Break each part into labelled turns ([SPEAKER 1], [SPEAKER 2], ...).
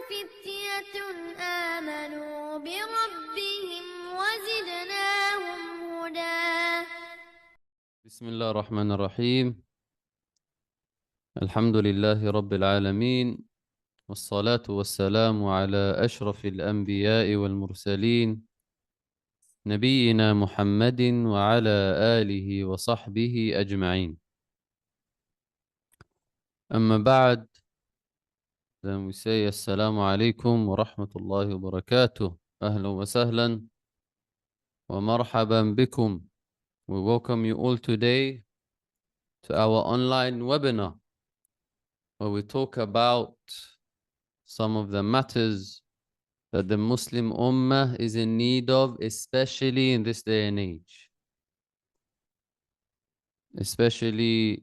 [SPEAKER 1] فتية آمنوا بربهم وزدناهم هدى.
[SPEAKER 2] بسم الله الرحمن الرحيم. الحمد لله رب العالمين، والصلاة والسلام على أشرف الأنبياء والمرسلين نبينا محمد وعلى آله وصحبه أجمعين. أما بعد، then we say السلام عليكم ورحمة الله وبركاته. أهلا وسهلا ومرحبا بكم. We welcome you all today to our online webinar where we talk about some of the matters that the Muslim Ummah is in need of, especially in this day and age. Especially,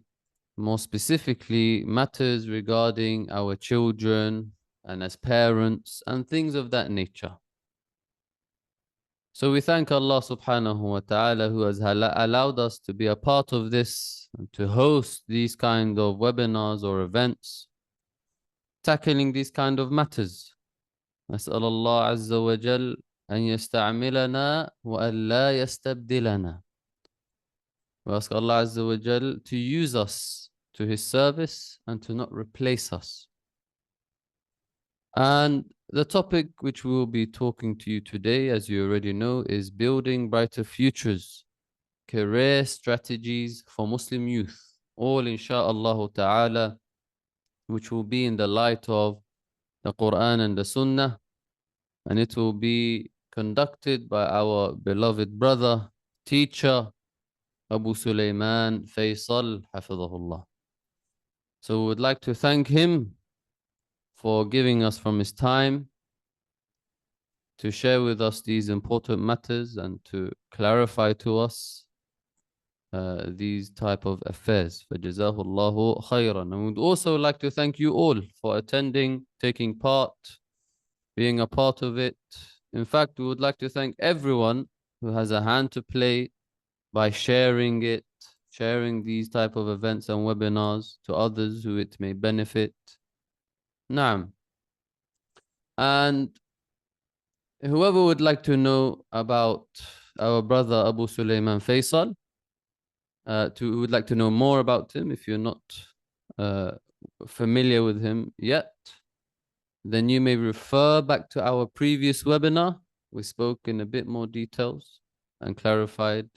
[SPEAKER 2] more specifically, matters regarding our children and as parents and things of that nature. So we thank Allah subhanahu wa ta'ala who has allowed us to be a part of this and to host these kind of webinars or events tackling these kind of matters. نسأل الله عز وجل أن يستعملنا وأن لا يستبدلنا. We ask Allah Azza wa Jal to use us to His service and to not replace us. And the topic which we will be talking to you today, as you already know, is building brighter futures, career strategies for Muslim youth, all insha'Allah ta'ala, which will be in the light of the Quran and the Sunnah, and it will be conducted by our beloved brother, teacher, Abu Sulaymaan Faisal, Hafidhahullah. So we would like to thank him for giving us from his time to share with us these important matters and to clarify to us these type of affairs. Fajazahullahu khairan. And we'd also like to thank you all for attending, taking part, being a part of it. In fact, we would like to thank everyone who has a hand to play by sharing it, sharing these type of events and webinars to others who it may benefit. Naam. And whoever would like to know about our brother Abu Sulaymaan Faisal, would like to know more about him, if you're not familiar with him yet, then you may refer back to our previous webinar. We spoke in a bit more details and clarified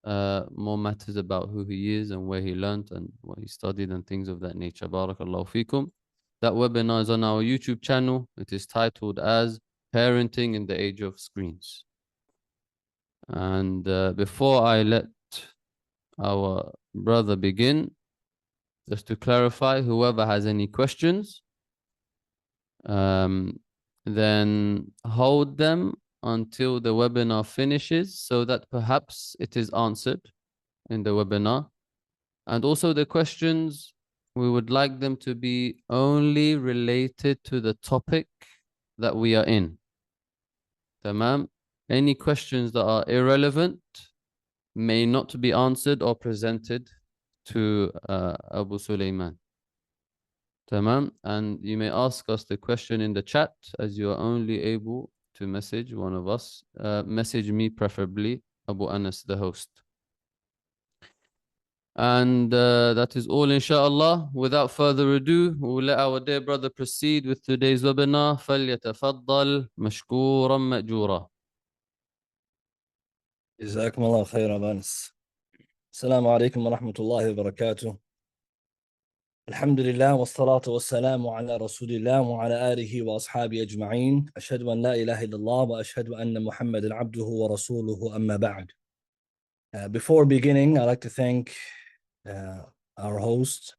[SPEAKER 2] more matters about who he is and where he learned and what he studied and things of that nature. Barakallahu fikum. That webinar is on our YouTube channel. It is titled as Parenting in the Age of Screens. And before I let our brother begin, just to clarify, whoever has any questions, then hold them until the webinar finishes so that perhaps it is answered in the webinar. And also the questions, we would like them to be only related to the topic that we are in. Tamam? Any questions that are irrelevant may not be answered or presented to Abu Sulaymaan. Tamam? And you may ask us the question in the chat, as you are only able to message one of us. Message me preferably, Abu Anas, the host. And that is all, inshallah. Without further ado, we will let our dear brother proceed with today's webinar. فَلْيَتَفَضَّلْ مَشْكُورًا مَأْجُورًا.
[SPEAKER 3] جزاكم الله خير أبا أنس. السلام عليكم ورحمة الله وبركاته. الحمد لله والصلاة والسلام على رسول الله وعلى آله وأصحابه أجمعين. أشهد أن لا إله إلا الله وأشهد أن محمدا عبده ورسوله أما بعد. Before beginning, I'd like to thank our host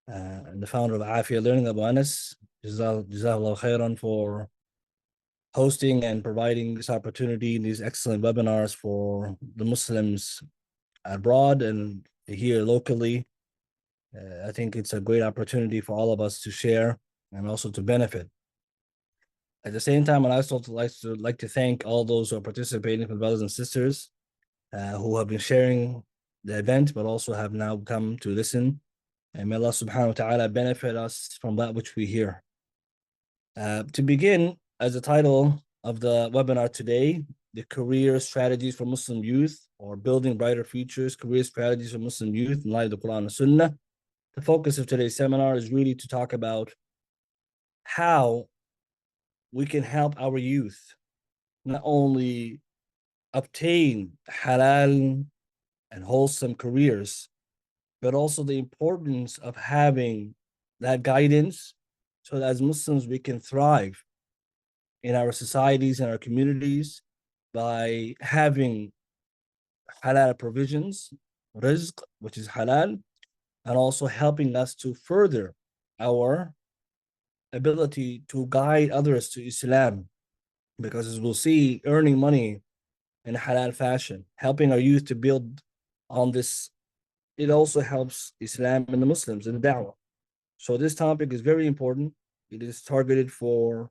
[SPEAKER 3] and the founder of Afiyah Learning, Abu Anas. Jazakallah khairan for hosting and providing this opportunity, these excellent webinars for the Muslims abroad and here locally. I think it's a great opportunity for all of us to share and also to benefit. At the same time, I'd also like to thank all those who are participating, my brothers and sisters who have been sharing the event, but also have now come to listen. And may Allah subhanahu wa ta'ala benefit us from that which we hear. To begin, as the title of the webinar today, the career strategies for Muslim youth, or building brighter futures, career strategies for Muslim youth in light of the Quran and Sunnah. The focus of today's seminar is really to talk about how we can help our youth not only obtain halal and wholesome careers, but also the importance of having that guidance so that as Muslims we can thrive in our societies and our communities by having halal provisions, rizq, which is halal, and also helping us to further our ability to guide others to Islam. Because as we'll see, earning money in a halal fashion, helping our youth to build on this, it also helps Islam and the Muslims in the da'wah. So this topic is very important. It is targeted for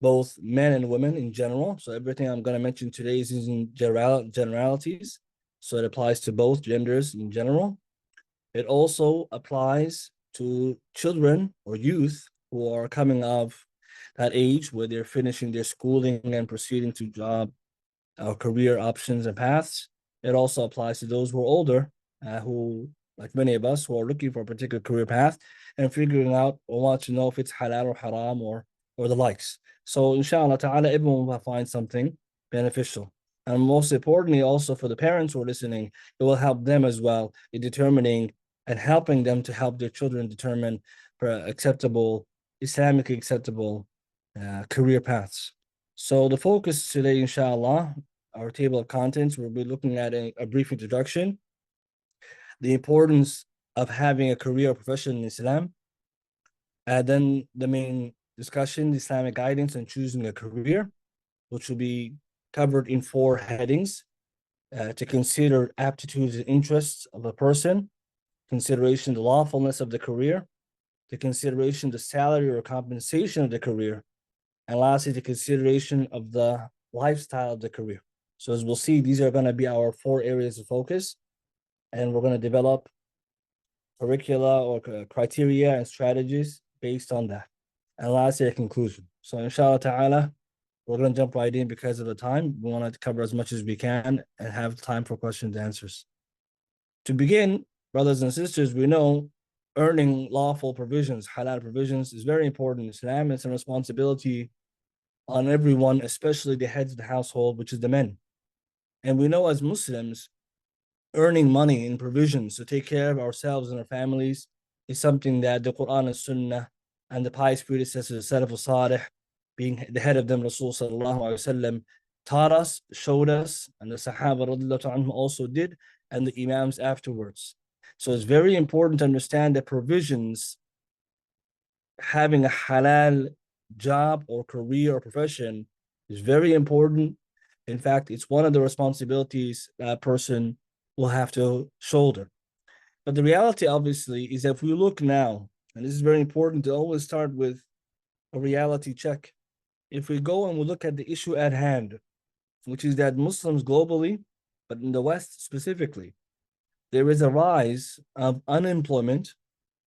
[SPEAKER 3] both men and women in general. So everything I'm going to mention today is in generalities. So it applies to both genders in general. It also applies to children or youth who are coming of that age where they're finishing their schooling and proceeding to job or career options and paths. It also applies to those who are older, who, like many of us, who are looking for a particular career path and figuring out or want to know if it's halal or haram or the likes. So inshallah ta'ala, everyone will find something beneficial. And most importantly, also for the parents who are listening, it will help them as well in determining and helping them to help their children determine acceptable, Islamically acceptable career paths. So the focus today, inshallah, our table of contents, we'll be looking at a brief introduction, the importance of having a career or profession in Islam, and then the main discussion, the Islamic guidance on choosing a career, which will be covered in 4 headings, to consider aptitudes and interests of a person, consideration the lawfulness of the career, the consideration the salary or compensation of the career, and lastly, the consideration of the lifestyle of the career. So as we'll see, these are going to be our 4 areas of focus, and we're going to develop curricula or criteria and strategies based on that. And lastly, a conclusion. So inshallah ta'ala, we're going to jump right in because of the time. We want to cover as much as we can and have time for questions and answers. To begin, brothers and sisters, we know earning lawful provisions, halal provisions, is very important in Islam. It's a responsibility on everyone, especially the heads of the household, which is the men. And we know as Muslims, earning money in provisions to take care of ourselves and our families is something that the Quran and Sunnah and the pious predecessors, Salaf al-Salih, being the head of them, Rasul sallallahu alaihi wasallam, taught us, showed us, and the Sahaba radiallahu anhum also did, and the Imams afterwards. So it's very important to understand that provisions, having a halal job or career or profession, is very important. In fact, it's one of the responsibilities that person will have to shoulder. But the reality, obviously, is that if we look now, and this is very important to always start with a reality check. If we go and we look at the issue at hand, which is that Muslims globally, but in the West specifically, there is a rise of unemployment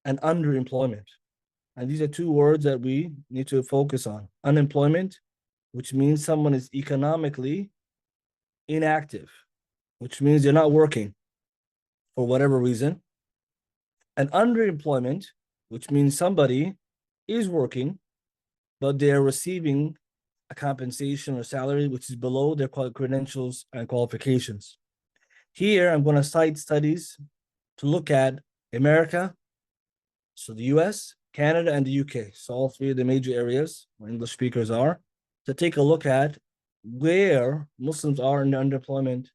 [SPEAKER 3] and underemployment. And these are 2 words that we need to focus on. Unemployment, which means someone is economically inactive, which means they're not working for whatever reason. And underemployment, which means somebody is working, but they're receiving a compensation or salary which is below their credentials and qualifications. Here, I'm going to cite studies to look at America, so the US, Canada, and the UK. So all 3 of the major areas where English speakers are, to take a look at where Muslims are in the underemployment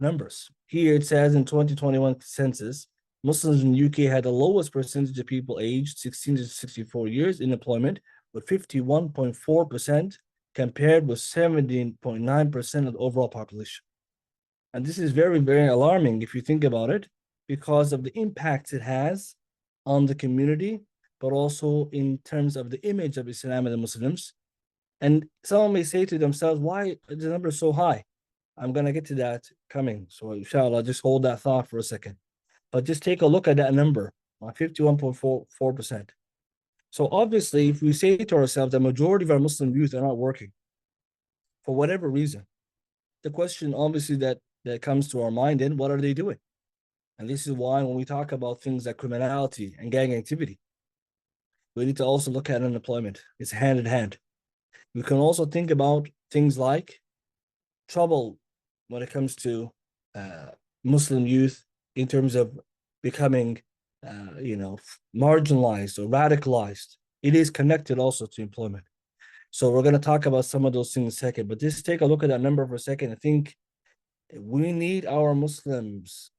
[SPEAKER 3] numbers. Here it says in 2021 census, Muslims in the UK had the lowest percentage of people aged 16 to 64 years in employment, with 51.4% compared with 17.9% of the overall population. And this is very, very alarming if you think about it, because of the impacts it has on the community, but also in terms of the image of Islam and the Muslims. And someone may say to themselves, why is the number so high? I'm going to get to that coming. So inshallah, just hold that thought for a second. But just take a look at that number, 51.4%. So obviously, if we say to ourselves, the majority of our Muslim youth are not working for whatever reason, the question obviously that comes to our mind, then what are they doing? And this is why when we talk about things like criminality and gang activity, we need to also look at unemployment. It's hand in hand. We can also think about things like trouble when it comes to Muslim youth in terms of becoming, marginalized or radicalized. It is connected also to employment. So we're going to talk about some of those things in a second. But just take a look at that number for a second. I think we need our Muslims,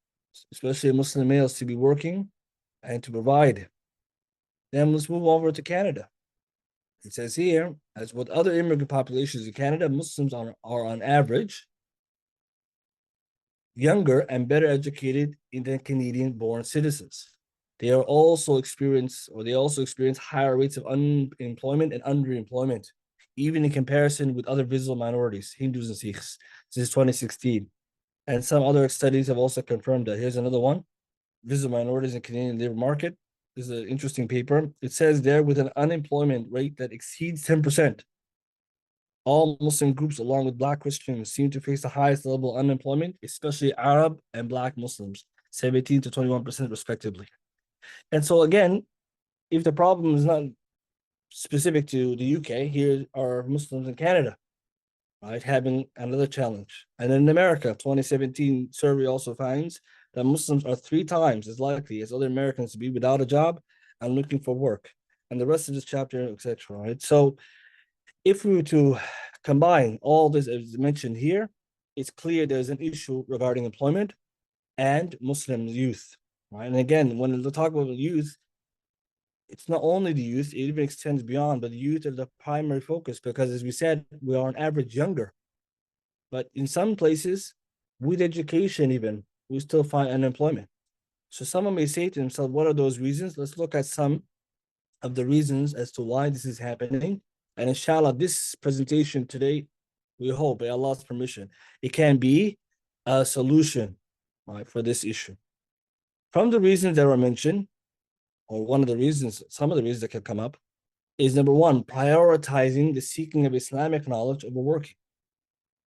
[SPEAKER 3] especially Muslim males, to be working and to provide. Then let's move over to Canada. It says here, as with other immigrant populations in Canada, Muslims are on average younger and better educated than Canadian-born citizens. They also experience higher rates of unemployment and underemployment, even in comparison with other visible minorities, Hindus and Sikhs, since 2016. And some other studies have also confirmed that. Here's another one, visible minorities in Canadian labor market. This is an interesting paper. It says there, with an unemployment rate that exceeds 10%, all Muslim groups, along with Black Christians, seem to face the highest level of unemployment, especially Arab and Black Muslims, 17 to 21% respectively. And so again, if the problem is not specific to the UK, here are Muslims in Canada, right, having another challenge. And in America, 2017 survey also finds that Muslims are 3 times as likely as other Americans to be without a job and looking for work. And the rest of this chapter, etc. Right? So if we were to combine all this as mentioned here, it's clear there's an issue regarding employment and Muslim youth. Right? And again, when we talk about youth, it's not only the youth, it even extends beyond, but the youth are the primary focus because, as we said, we are on average younger. But in some places, with education even, we still find unemployment. So someone may say to themselves, what are those reasons? Let's look at some of the reasons as to why this is happening. And inshallah, this presentation today, we hope, by Allah's permission, it can be a solution, right, for this issue. From the reasons that were mentioned, or one of the reasons, some of the reasons that can come up, is number one, prioritizing the seeking of Islamic knowledge over working.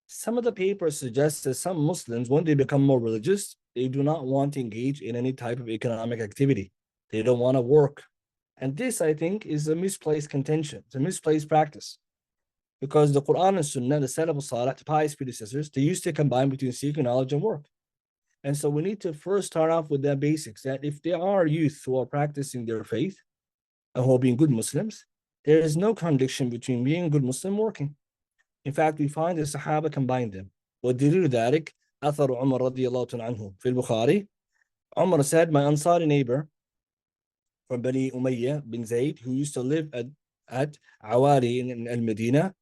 [SPEAKER 3] Some of the papers suggest that some Muslims, when they become more religious, they do not want to engage in any type of economic activity. They don't want to work. And this, I think, is a misplaced contention. It's a misplaced practice. Because the Quran and Sunnah, the Salaf al-Salih, the pious predecessors, they used to combine between seeking knowledge and work. And so we need to first start off with the basics, that if there are youth who are practicing their faith and who are being good Muslims, there is no contradiction between being a good Muslim and working. In fact, we find the Sahaba combined them. وَدِلِيلُ ذَلِكَ أثر عمر رضي الله عنه في البخاري. Umar said, my Ansari neighbor from Bani Umayyah bin Zayd, who used to live at Awari in Al-Medina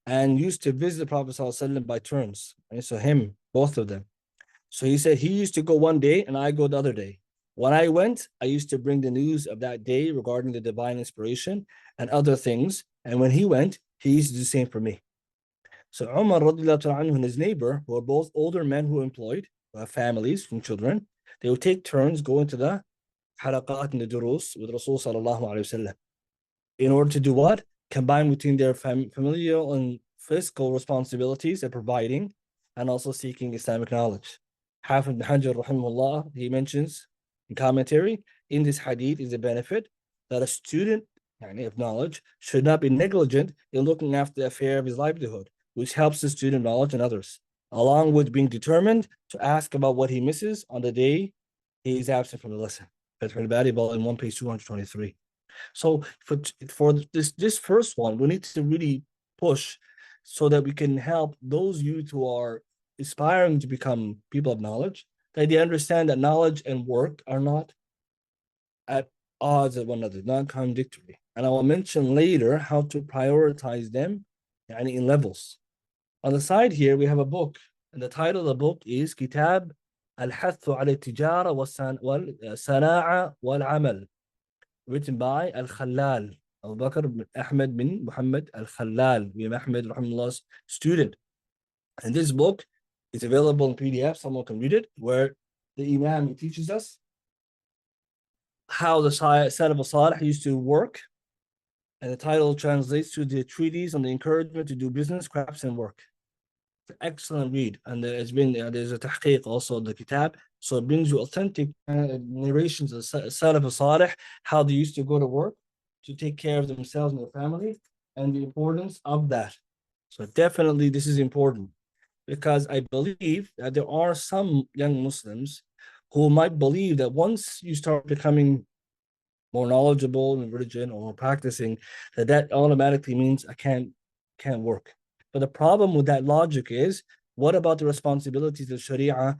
[SPEAKER 3] and used to visit the Prophet ﷺ by turns. And so him, both of them. So he said he used to go one day and I go the other day. When I went, I used to bring the news of that day regarding the divine inspiration and other things. And when he went, he used to do the same for me. So Umar anhu and his neighbor, who are both older men who are employed, who have families and children, they would take turns going to the halaqat and the durus with Rasul sallallahu alayhi wasallam. In order to do what? Combine between their familial and fiscal responsibilities of providing and also seeking Islamic knowledge. Hafiz ibn Hajar rahimahullah, he mentions in commentary, in this hadith is a benefit that a student of knowledge should not be negligent in looking after the affair of his livelihood, which helps the student knowledge and others, along with being determined to ask about what he misses on the day he is absent from the lesson. Fath al-Bari, volume 1, page 223. So for this first one, we need to really push so that we can help those youth who are aspiring to become people of knowledge, that they understand that knowledge and work are not at odds with one another, not contradictory. And I will mention later how to prioritize them in levels. On the side here, we have a book, and the title of the book is Kitab Al-Hathu ala Tijara wal-Sana'a wal-Amal, written by Al-Khalal, Abu Bakr bin Ahmed bin Muhammad Al-Khalal, Imam Ahmed rahimahullah's student. And this book is available in PDF, someone can read it, where the Imam teaches us how the Salaf al-Salih used to work And the title translates to the treatise on the encouragement to do business, crafts, and work. It's an excellent read. And there's a tahqiq also on the kitab. So it brings you authentic narrations of Salaf al-Salih, how they used to go to work to take care of themselves and their family, and the importance of that. So definitely this is important, because I believe that there are some young Muslims who might believe that once you start becoming more knowledgeable in religion or practicing, that automatically means I can't work. But the problem with that logic is, what about the responsibilities that Sharia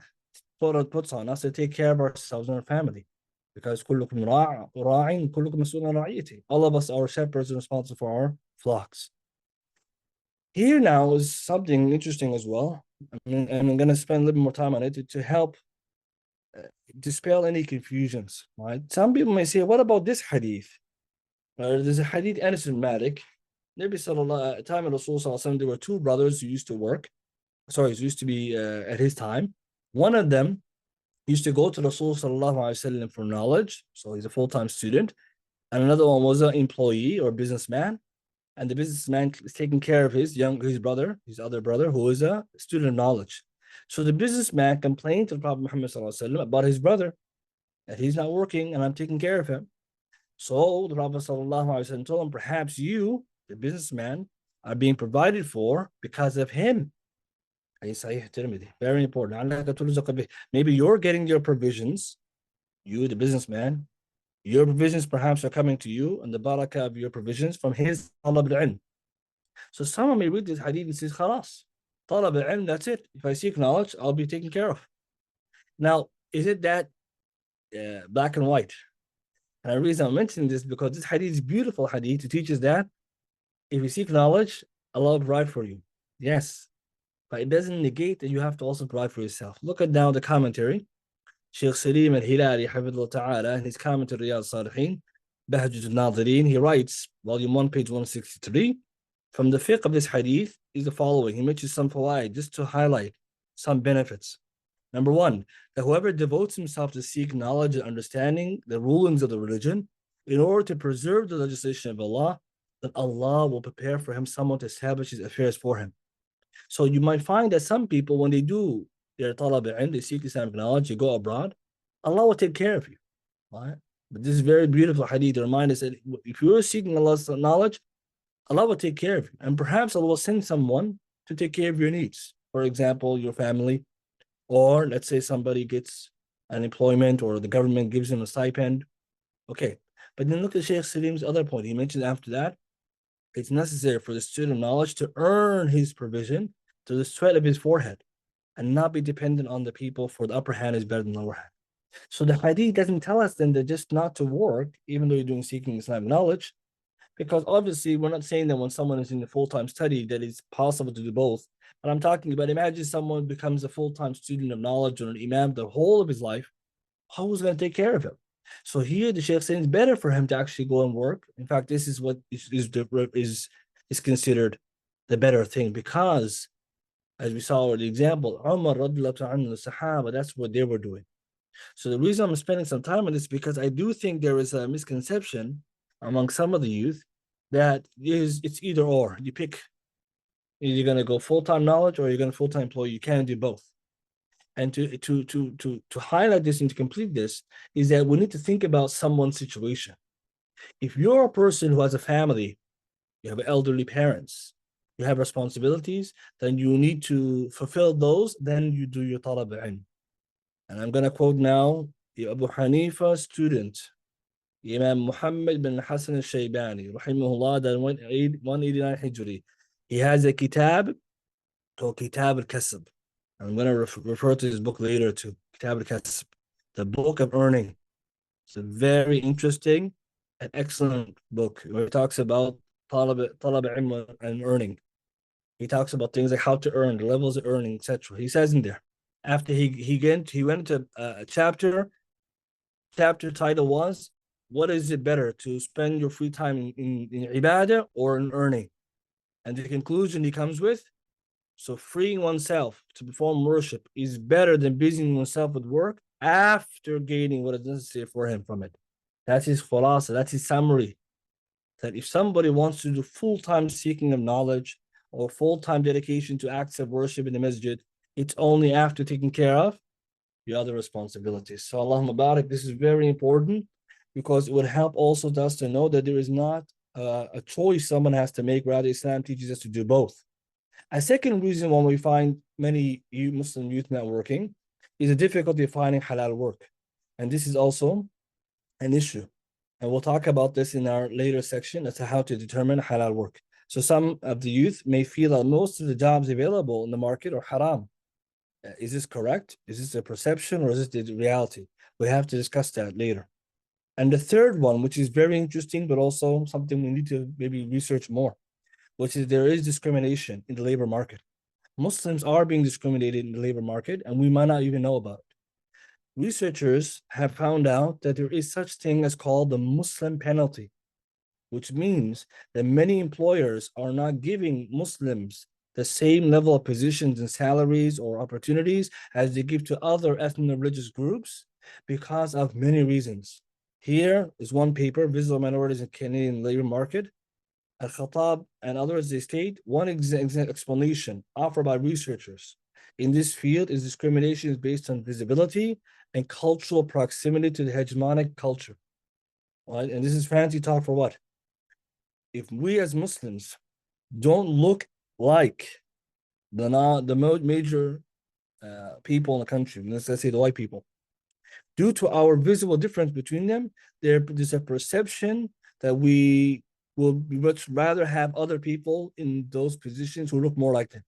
[SPEAKER 3] puts on us to take care of ourselves and our family? Because كلكم راع كلكم مسؤول عن رعيته. All of us are shepherds and responsible for our flocks. Here now is something interesting as well. And I'm going to spend a little more time on it to help dispel any confusions, right? Some people may say, what about this hadith? There's a hadith, Anas bin Malik. Nabi sallallahu at time of Rasul sallallahu, there were two brothers who used to work. Sorry, used to be at his time. One of them used to go to Rasul sallallahu for knowledge, so he's a full-time student, and another one was an employee or businessman, and the businessman is taking care of his other brother, who is a student of knowledge. So the businessman complained to the Prophet Muhammad sallallahu about his brother, that he's not working and I'm taking care of him. So the Prophet sallallahu told him, perhaps you, the businessman, are being provided for because of him. Very important. Maybe you're getting your provisions, you, the businessman, your provisions perhaps are coming to you, and the barakah of your provisions from his talab al-ilm. So someone may read this hadith and says, khalas, talab al-ilm, that's it. If I seek knowledge, I'll be taken care of. Now, is it that black and white? And the reason I'm mentioning this because this hadith is beautiful hadith to teach us that if you seek knowledge, Allah will provide for you. Yes, but it doesn't negate that you have to also provide for yourself. Look at now the commentary. Shaykh Sulaymaan al-Hilali, Hafidhullah Ta'ala, in his commentary, Riyadh Salihin, Bahjat al-Nazirin, he writes, volume 1, page 163, from the fiqh of this hadith is the following. He mentions some fawaid just to highlight some benefits. Number one, that whoever devotes himself to seek knowledge and understanding the rulings of the religion in order to preserve the legislation of Allah, then Allah will prepare for him someone to establish his affairs for him. So you might find that some people, when they do their talab al-ilm, they seek Islamic knowledge, you go abroad, Allah will take care of you. Right? But this is very beautiful hadith to remind us that if you're seeking Allah's knowledge, Allah will take care of you. And perhaps Allah will send someone to take care of your needs. For example, your family, or let's say somebody gets an employment or the government gives him a stipend. Okay. But then look at Shaykh Salim's other point. He mentioned after that, it's necessary for the student of knowledge to earn his provision to the sweat of his forehead and not be dependent on the people, for the upper hand is better than the lower hand. So the hadith doesn't tell us then that just not to work, even though you're seeking Islamic knowledge, because obviously we're not saying that when someone is in a full-time study that it's possible to do both. But I'm talking about, imagine someone becomes a full-time student of knowledge or an imam the whole of his life. Who's going to take care of him? So here the Shaykh saying it's better for him to actually go and work. In fact, this is what is considered the better thing, because as we saw in the example, Umar radiallahu anhu, the Sahaba, that's what they were doing. So the reason I'm spending some time on this, because I do think there is a misconception among some of the youth that it's either or. You pick, you're going to go full-time knowledge or you're going to full-time employee. You can't do both. And to highlight this and to complete this is that we need to think about someone's situation. If you're a person who has a family, you have elderly parents, you have responsibilities, then you need to fulfill those, then you do your talab al-ilm. And I'm going to quote now the Abu Hanifa student, Imam Muhammad bin Hassan al-Shaybani, rahimahullah, that 189 Hijri. He has a kitab called Kitab al-Kasb. I'm going to refer to his book later too, Kitab al-Kasb, the book of earning. It's a very interesting and excellent book where he talks about talab al-ilm and earning. He talks about things like how to earn, the levels of earning, etc. He says in there, after he went into a chapter title was, what is it better, to spend your free time in ibadah or in earning? And the conclusion he comes with, so freeing oneself to perform worship is better than busying oneself with work after gaining what is necessary for him from it. That's his khulasa, that's his summary. that if somebody wants to do full-time seeking of knowledge or full-time dedication to acts of worship in the masjid, it's only after taking care of the other responsibilities. So Allahumma barak, this is very important because it would help also us to know that there is not a choice someone has to make, rather Islam teaches us to do both. A second reason why we find many Muslim youth not working is the difficulty of finding halal work. And this is also an issue. And we'll talk about this in our later section as to how to determine halal work. So some of the youth may feel that most of the jobs available in the market are haram. Is this correct? Is this a perception or is this the reality? We have to discuss that later. And the third one, which is very interesting, but also something we need to maybe research more, which is there is discrimination in the labor market. Muslims are being discriminated in the labor market, and we might not even know about it. Researchers have found out that there is such thing as called the Muslim penalty, which means that many employers are not giving Muslims the same level of positions and salaries or opportunities as they give to other ethno-religious groups because of many reasons. Here is one paper, Visible Minorities in Canadian Labor Market. Al-Khattab and others, they state one explanation offered by researchers in this field is discrimination is based on visibility and cultural proximity to the hegemonic culture. Right? And this is fancy talk for what? If we as Muslims don't look like the major people in the country, let's say the white people, due to our visible difference between them, there's a perception that we will much rather have other people in those positions who look more like them.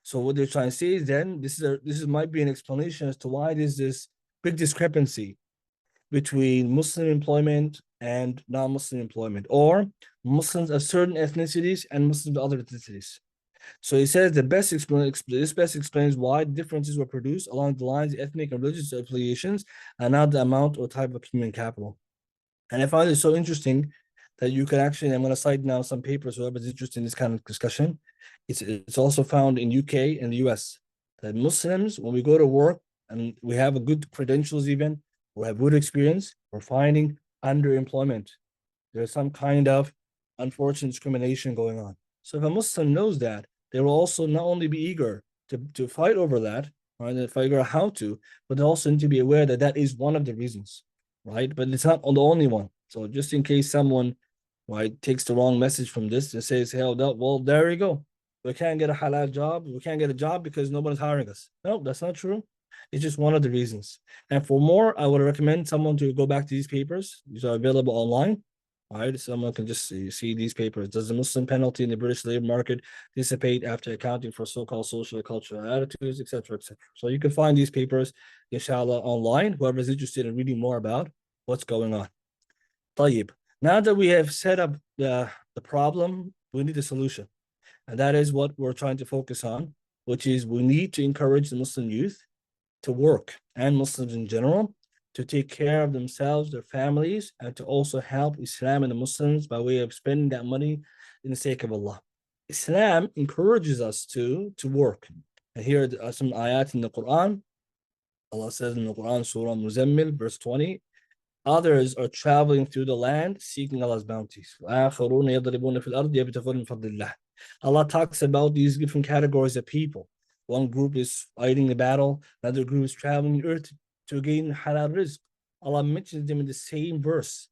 [SPEAKER 3] So what they're trying to say is then this might be an explanation as to why there's this big discrepancy between Muslim employment and non-Muslim employment, or Muslims of certain ethnicities and Muslims of other ethnicities. So he says this best explains why differences were produced along the lines of ethnic and religious affiliations and not the amount or type of human capital. And I find it so interesting that you can actually, I'm going to cite now some papers, whoever's interested in this kind of discussion. It's also found in UK and the US that Muslims, when we go to work and we have a good credentials even, we have good experience, we're finding underemployment. There's some kind of unfortunate discrimination going on. So if a Muslim knows that, they will also not only be eager to fight over that, right, and figure out how to, but they also need to be aware that that is one of the reasons, right? But it's not the only one. So just in case someone, right, takes the wrong message from this and says, "Hell, well, there you go. We can't get a halal job. We can't get a job because nobody's hiring us." No, that's not true. It's just one of the reasons. And for more, I would recommend someone to go back to these papers. These are available online. All right, someone can just see these papers. Does the Muslim penalty in the British labor market dissipate after accounting for so-called social and cultural attitudes, etc., etc.? So you can find these papers, inshallah, online. Whoever is interested in reading more about what's going on. Tayyib. Now that we have set up the problem, we need a solution. And that is what we're trying to focus on, which is we need to encourage the Muslim youth to work, and Muslims in general, to take care of themselves, their families, and to also help Islam and the Muslims by way of spending that money in the sake of Allah. Islam encourages us to work. And here are some ayat in the Quran. Allah says in the Quran, Surah Muzammil, verse 20, others are traveling through the land seeking Allah's bounties. Allah talks about these different categories of people. One group is fighting the battle, another group is traveling the earth to gain halal rizq. Allah mentions them in the same verse.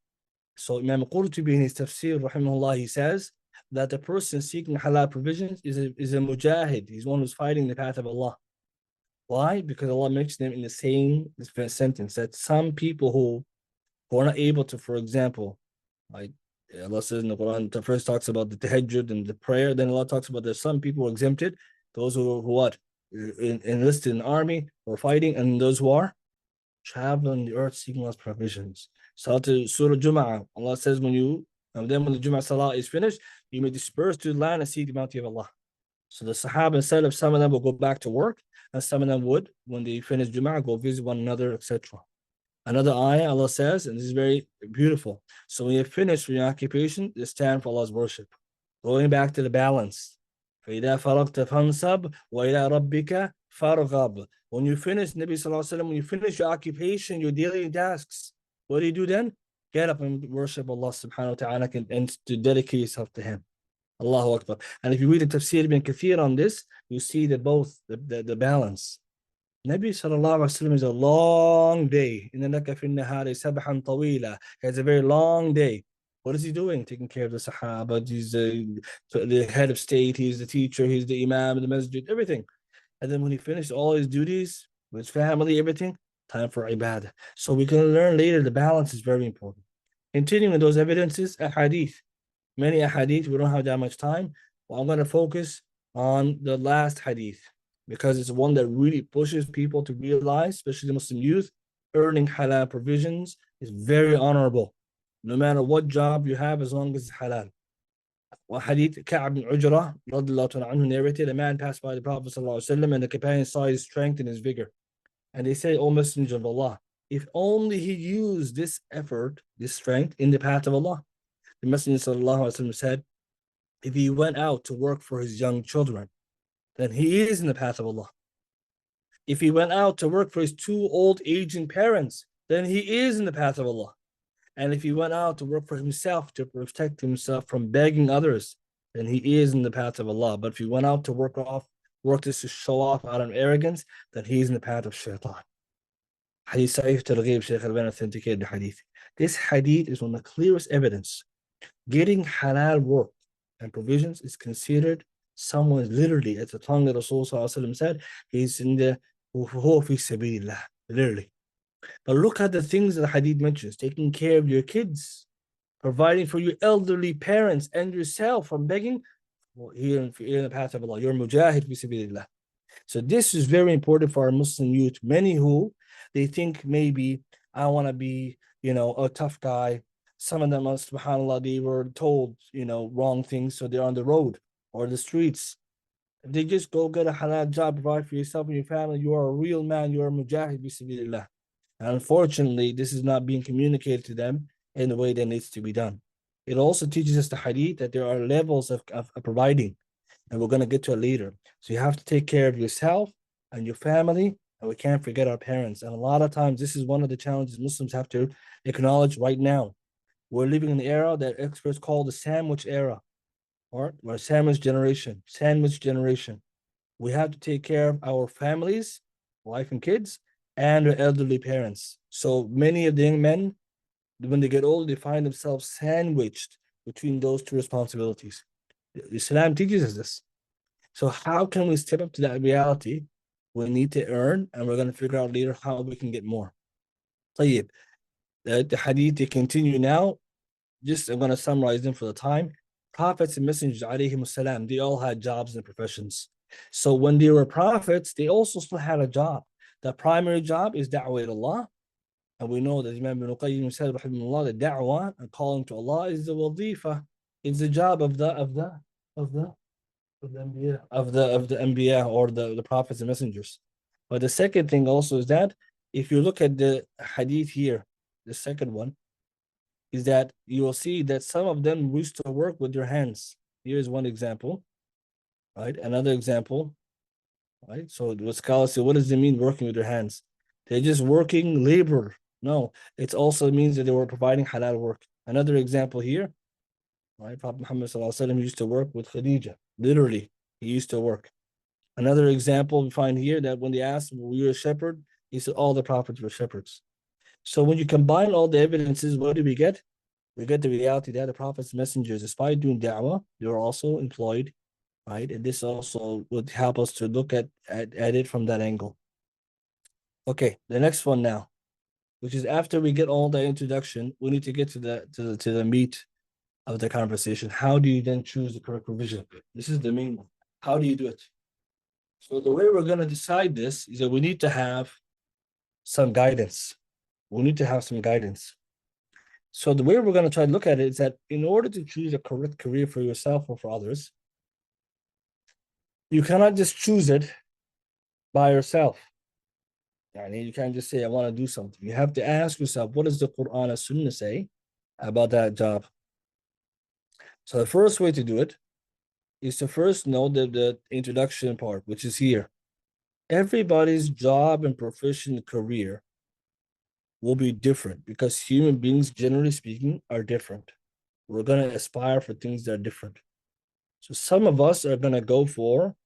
[SPEAKER 3] So Imam Qurtubi in his tafsir, rahimahullah, he says that the person seeking halal provisions is a mujahid. He's one who's fighting the path of Allah. Why? Because Allah mentions them in the same sentence, that some people who are not able to, for example, like Allah says in the Quran, the first talks about the tahajjud and the prayer, then Allah talks about there's some people who are exempted, those who what? Enlisted in the army or fighting, and those who are traveling the earth seeking Allah's provisions. Surah Jum'ah, Allah says when the Jum'ah Salah is finished, you may disperse to the land and seek the bounty of Allah. So the Sahaba said if some of them will go back to work, and some of them would, when they finish Jum'ah, go visit one another, etc. Another ayah, Allah says, and this is very beautiful. So when you finish your occupation, it's time for Allah's worship. Going back to the balance. فَإِذَا فَرَغْتَ فَانْصَبْ وَإِلَىٰ رَبِّكَ فَارْغَبْ. When you finish, Nabi Sallallahu Alaihi Wasallam, when you finish your occupation, your daily tasks, what do you do then? Get up and worship Allah subhanahu wa ta'ala and to dedicate yourself to Him. Allahu Akbar. And if you read the tafsir ibn Kathir on this, you see that both the balance. Nabi sallallahu alaihi wasallam is a long day. إِنَّ لَكَ فِي النَّهَارِ سَبْحًا طَوِيلًا. He has a very long day. What is he doing? Taking care of the Sahaba. He's the head of state. He's the teacher. He's the Imam, the Masjid, everything. And then when he finished all his duties with his family, everything, time for ibadah. So we can learn later the balance is very important. Continuing those evidences, ahadith. Many ahadith, we don't have that much time. Well, I'm going to focus on the last hadith because it's one that really pushes people to realize, especially the Muslim youth, earning halal provisions is very honorable. No matter what job you have, as long as it's halal. Well, hadith Ka'b bin Ujrah, anhu, narrated, a man passed by the Prophet ﷺ, and the companions saw his strength and his vigor. And they say, O Messenger of Allah, if only he used this effort, this strength, in the path of Allah. The Messenger ﷺ said, if he went out to work for his young children, then he is in the path of Allah. If he went out to work for his two old aging parents, then he is in the path of Allah. And if he went out to work for himself, to protect himself from begging others, then he is in the path of Allah. But if he went out to work just to show off out of arrogance, then he is in the path of shaitan. Hadith Sahih Targhib, Shaykh Albani authenticated the hadith. This hadith is one of the clearest evidence. Getting halal work and provisions is considered someone literally, at the tongue that Rasul said, he's in the huwa fi sabilillah, literally. But look at the things that the hadith mentions: taking care of your kids, providing for your elderly parents and yourself from begging. Well, here in the path of Allah, you're mujahid fi sabilillah. So this is very important for our Muslim youth. Many who they think maybe I want to be, a tough guy. Some of them, subhanAllah, they were told, wrong things, so they're on the road or the streets. If they just go get a halal job, provide for yourself and your family, you are a real man, you are a mujahid bi sabilillah. And unfortunately, this is not being communicated to them in the way that needs to be done. It also teaches us the hadith that there are levels of providing, and we're going to get to it later. So you have to take care of yourself and your family, and we can't forget our parents. And a lot of times, this is one of the challenges Muslims have to acknowledge right now. We're living in the era that experts call the sandwich era, or sandwich generation. We have to take care of our families, wife and kids, and our elderly parents. So many of the young men, when they get older, they find themselves sandwiched between those two responsibilities. Islam teaches us this. So how can we step up to that reality? We need to earn, and we're going to figure out later how we can get more. طيب. The hadith, they continue now. I'm going to summarize them for the time. Prophets and messengers, alayhimus salam, they all had jobs and professions. So when they were prophets, they also still had a job. The primary job is da'wah to Allah. And we know that Imam ibn Qayyim said, rahimahullah, the da'wah and calling to Allah is the wadifa. It's the job of the Anbiya or the prophets and messengers. But the second thing also is that if you look at the hadith here, the second one, is that you will see that some of them used to work with their hands. Here's one example, right? Another example, right? So the scholars say, what does it mean working with their hands? They're just working labor. No, it also means that they were providing halal work. Another example here, right? Prophet Muhammad ﷺ used to work with Khadija. Literally, he used to work. Another example we find here that when they asked, were you a shepherd? He said, all the prophets were shepherds. So when you combine all the evidences, what do we get? We get the reality that the prophets and messengers, despite doing da'wah, they were also employed, right? And this also would help us to look at it from that angle. Okay, the next one now, which is after we get all the introduction, we need to get to the meat of the conversation. How do you then choose the correct provision? This is the main one. How do you do it? So the way we're going to decide this is that we need to have some guidance. We need to have some guidance. So the way we're going to try to look at it is that in order to choose a correct career for yourself or for others, you cannot just choose it by yourself. You can't just say, I want to do something. You have to ask yourself, what does the Quran and Sunnah say about that job? So the first way to do it is to first know the introduction part, which is here. Everybody's job and profession career will be different because human beings, generally speaking, are different. We're going to aspire for things that are different. So some of us are going to go for,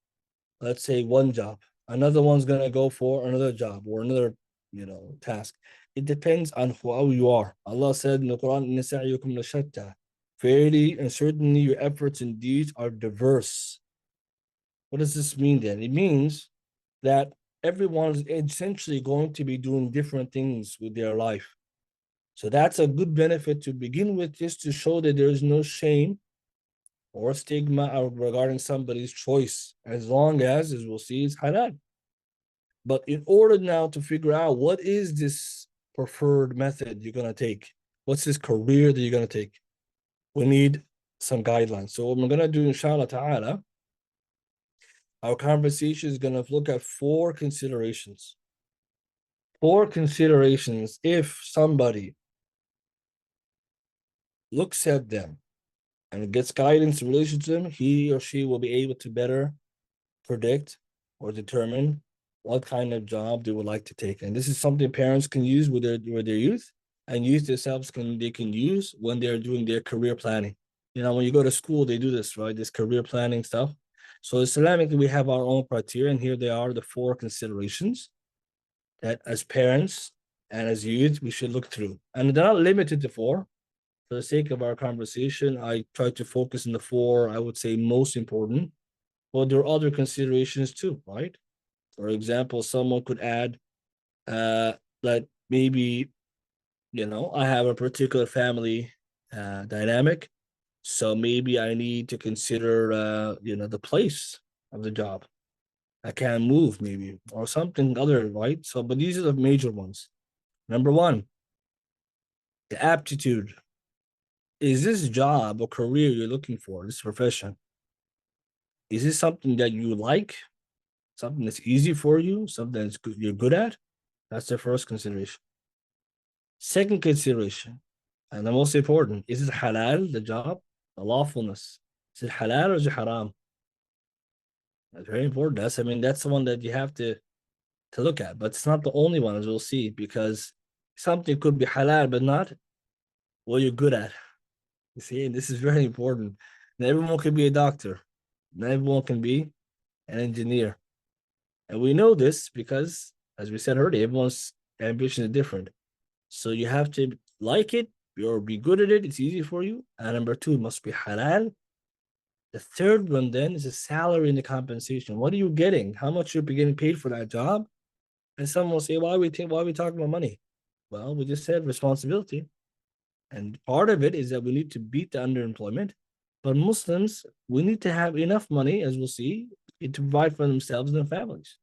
[SPEAKER 3] let's say, one job. Another one's going to go for another job or another, task. It depends on how you are. Allah said in the Quran, "Inna sa'yakum lashatta." Fairly and certainly your efforts and deeds are diverse. What does this mean then? It means that everyone's essentially going to be doing different things with their life. So that's a good benefit to begin with, just to show that there is no shame or stigma regarding somebody's choice, as long as we'll see, it's halal. But in order now to figure out what is this preferred method you're going to take, what's this career that you're going to take, we need some guidelines. So what we're going to do, inshallah ta'ala, our conversation is going to look at 4 considerations. 4 considerations if somebody looks at them and gets guidance in relation to them, he or she will be able to better predict or determine what kind of job they would like to take. And this is something parents can use with their youth, and youth themselves can use when they're doing their career planning. When you go to school, they do this, right? This career planning stuff. So Islamically, we have our own criteria, and here they are, the 4 considerations that as parents and as youth, we should look through. And they're not limited to 4. For the sake of our conversation, I try to focus on the 4, I would say, most important. But there are other considerations too, right? For example, someone could add that maybe, I have a particular family dynamic. So maybe I need to consider, the place of the job. I can't move maybe, or something other, right? So, but these are the major ones. Number 1, the aptitude. Is this job or career you're looking for, this profession, is this something that you like, something that's easy for you, something that's you're good at? That's the first consideration. Second consideration, and the most important, is it halal, the job, the lawfulness? Is it halal or is it haram? That's very important. That's the one that you have to look at, but it's not the only one, as we'll see, because something could be halal but not what you're good at. You see, and this is very important. Not everyone can be a doctor. Not everyone can be an engineer. And we know this because, as we said earlier, everyone's ambition is different. So you have to like it or be good at it. It's easy for you. And number 2, it must be halal. The third one then is the salary and the compensation. What are you getting? How much you're getting paid for that job? And someone will say, why are we talking about money? Well, we just said responsibility. And part of it is that we need to beat the underemployment. But Muslims, we need to have enough money, as we'll see, to provide for themselves and their families.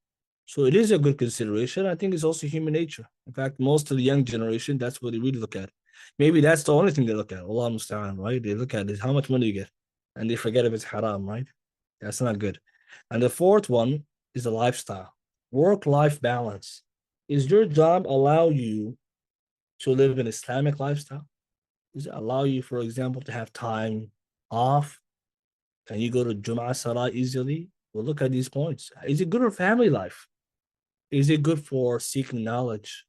[SPEAKER 3] So it is a good consideration. I think it's also human nature. In fact, most of the young generation, that's what they really look at. Maybe that's the only thing they look at. Allah musta'an, right? They look at is how much money you get. And they forget if it's haram, right? That's not good. And the 4th one is the lifestyle. Work-life balance. Is your job allow you to live an Islamic lifestyle? Does it allow you, for example, to have time off? Can you go to Jum'ah Salah easily? Well, look at these points. Is it good for family life? Is it good for seeking knowledge?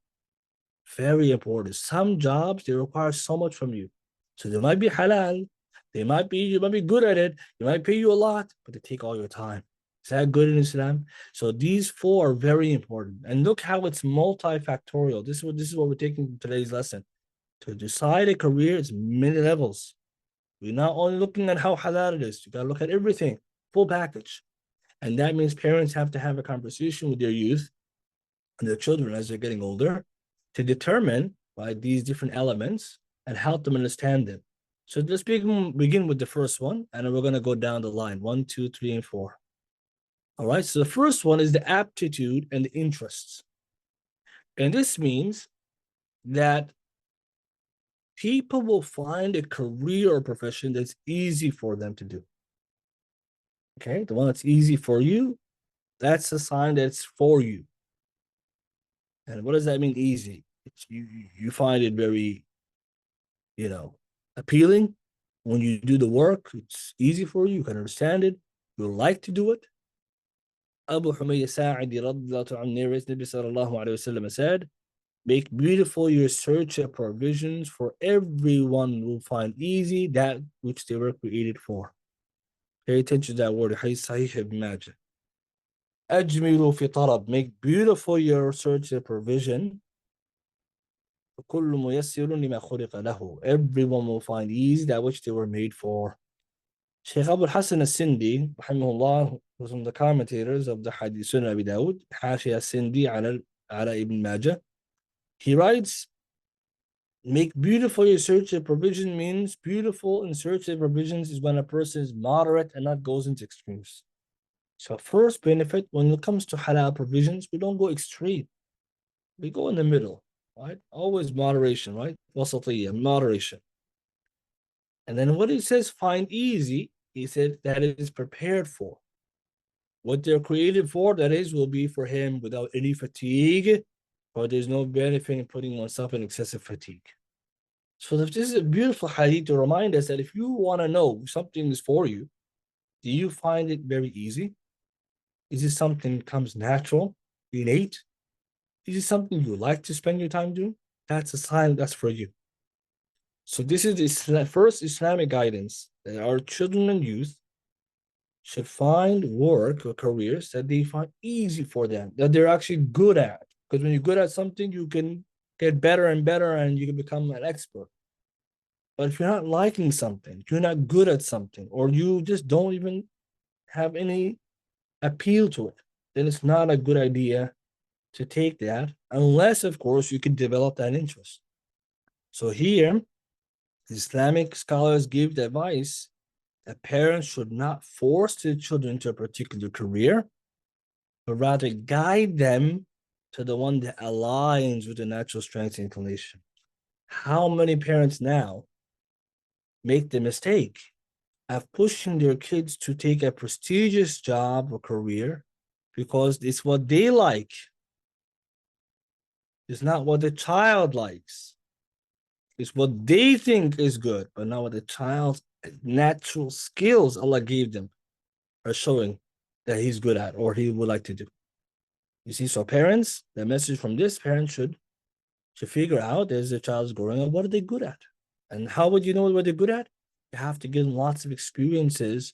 [SPEAKER 3] Very important. Some jobs, they require so much from you. So they might be halal. You might be good at it. They might pay you a lot, but they take all your time. Is that good in Islam? So these 4 are very important. And look how it's multifactorial. This is what we're taking from today's lesson. To decide a career, it's many levels. We're not only looking at how halal it is. You got to look at everything, full package. And that means parents have to have a conversation with their youth and their children as they're getting older to determine these different elements and help them understand them. So let's begin with the first one, and then we're going to go down the line, 1, 2, 3, and 4. All right, so the first one is the aptitude and the interests. And this means that people will find a career or profession that's easy for them to do. Okay, the one that's easy for you, that's a sign that it's for you. And what does that mean, easy? You find it very, appealing. When you do the work, it's easy for you. You can understand it. You like to do it. Abu Humayya Sa'idi radiyallahu anhu narrates, Nabi sallallahu alayhi wa sallam said, Make beautiful your search and provisions, for everyone will find easy that which they were created for. Pay attention to that word. Sahih ibn Majah. أجملوا في طلب. Make beautiful your search and provision. كل ميسر لما خلق له. Everyone will find easy that which they were made for. Shaykh Abu al-Hasan al-Sindi, rahimahullah, was one of the commentators of the Hadith Sunnah Abi Dawud, Hashi al-Sindi ala Ibn Majah. He writes, make beautiful your search and provision means beautiful in search and provisions is when a person is moderate and not goes into extremes. So first benefit, when it comes to halal provisions, we don't go extreme. We go in the middle, right? Always moderation, right? Wasatiyya, moderation. And then what he says, find easy, he said that it is prepared for. What they're created for, that is, will be for him without any fatigue, or there's no benefit in putting oneself in excessive fatigue. So this is a beautiful hadith to remind us that if you want to know something is for you, do you find it very easy? Is it something that comes natural, innate? Is it something you like to spend your time doing? That's a sign that's for you. So this is the first Islamic guidance that our children and youth should find work or careers that they find easy for them, that they're actually good at. Because when you're good at something, you can get better and better and you can become an expert. But if you're not liking something, you're not good at something, or you just don't even have any appeal to it, then it's not a good idea to take that, unless, of course, you can develop that interest. So here, Islamic scholars give the advice that parents should not force their children into a particular career, but rather guide them to the one that aligns with the natural strength and inclination. How many parents now make the mistake of pushing their kids to take a prestigious job or career because it's what they like? It's not what the child likes. It's what they think is good, but not what the child's natural skills Allah gave them are showing that he's good at or he would like to do. You see, so parents, the message from this, parents should figure out as the child's growing up, what are they good at? And how would you know what they're good at? You have to give them lots of experiences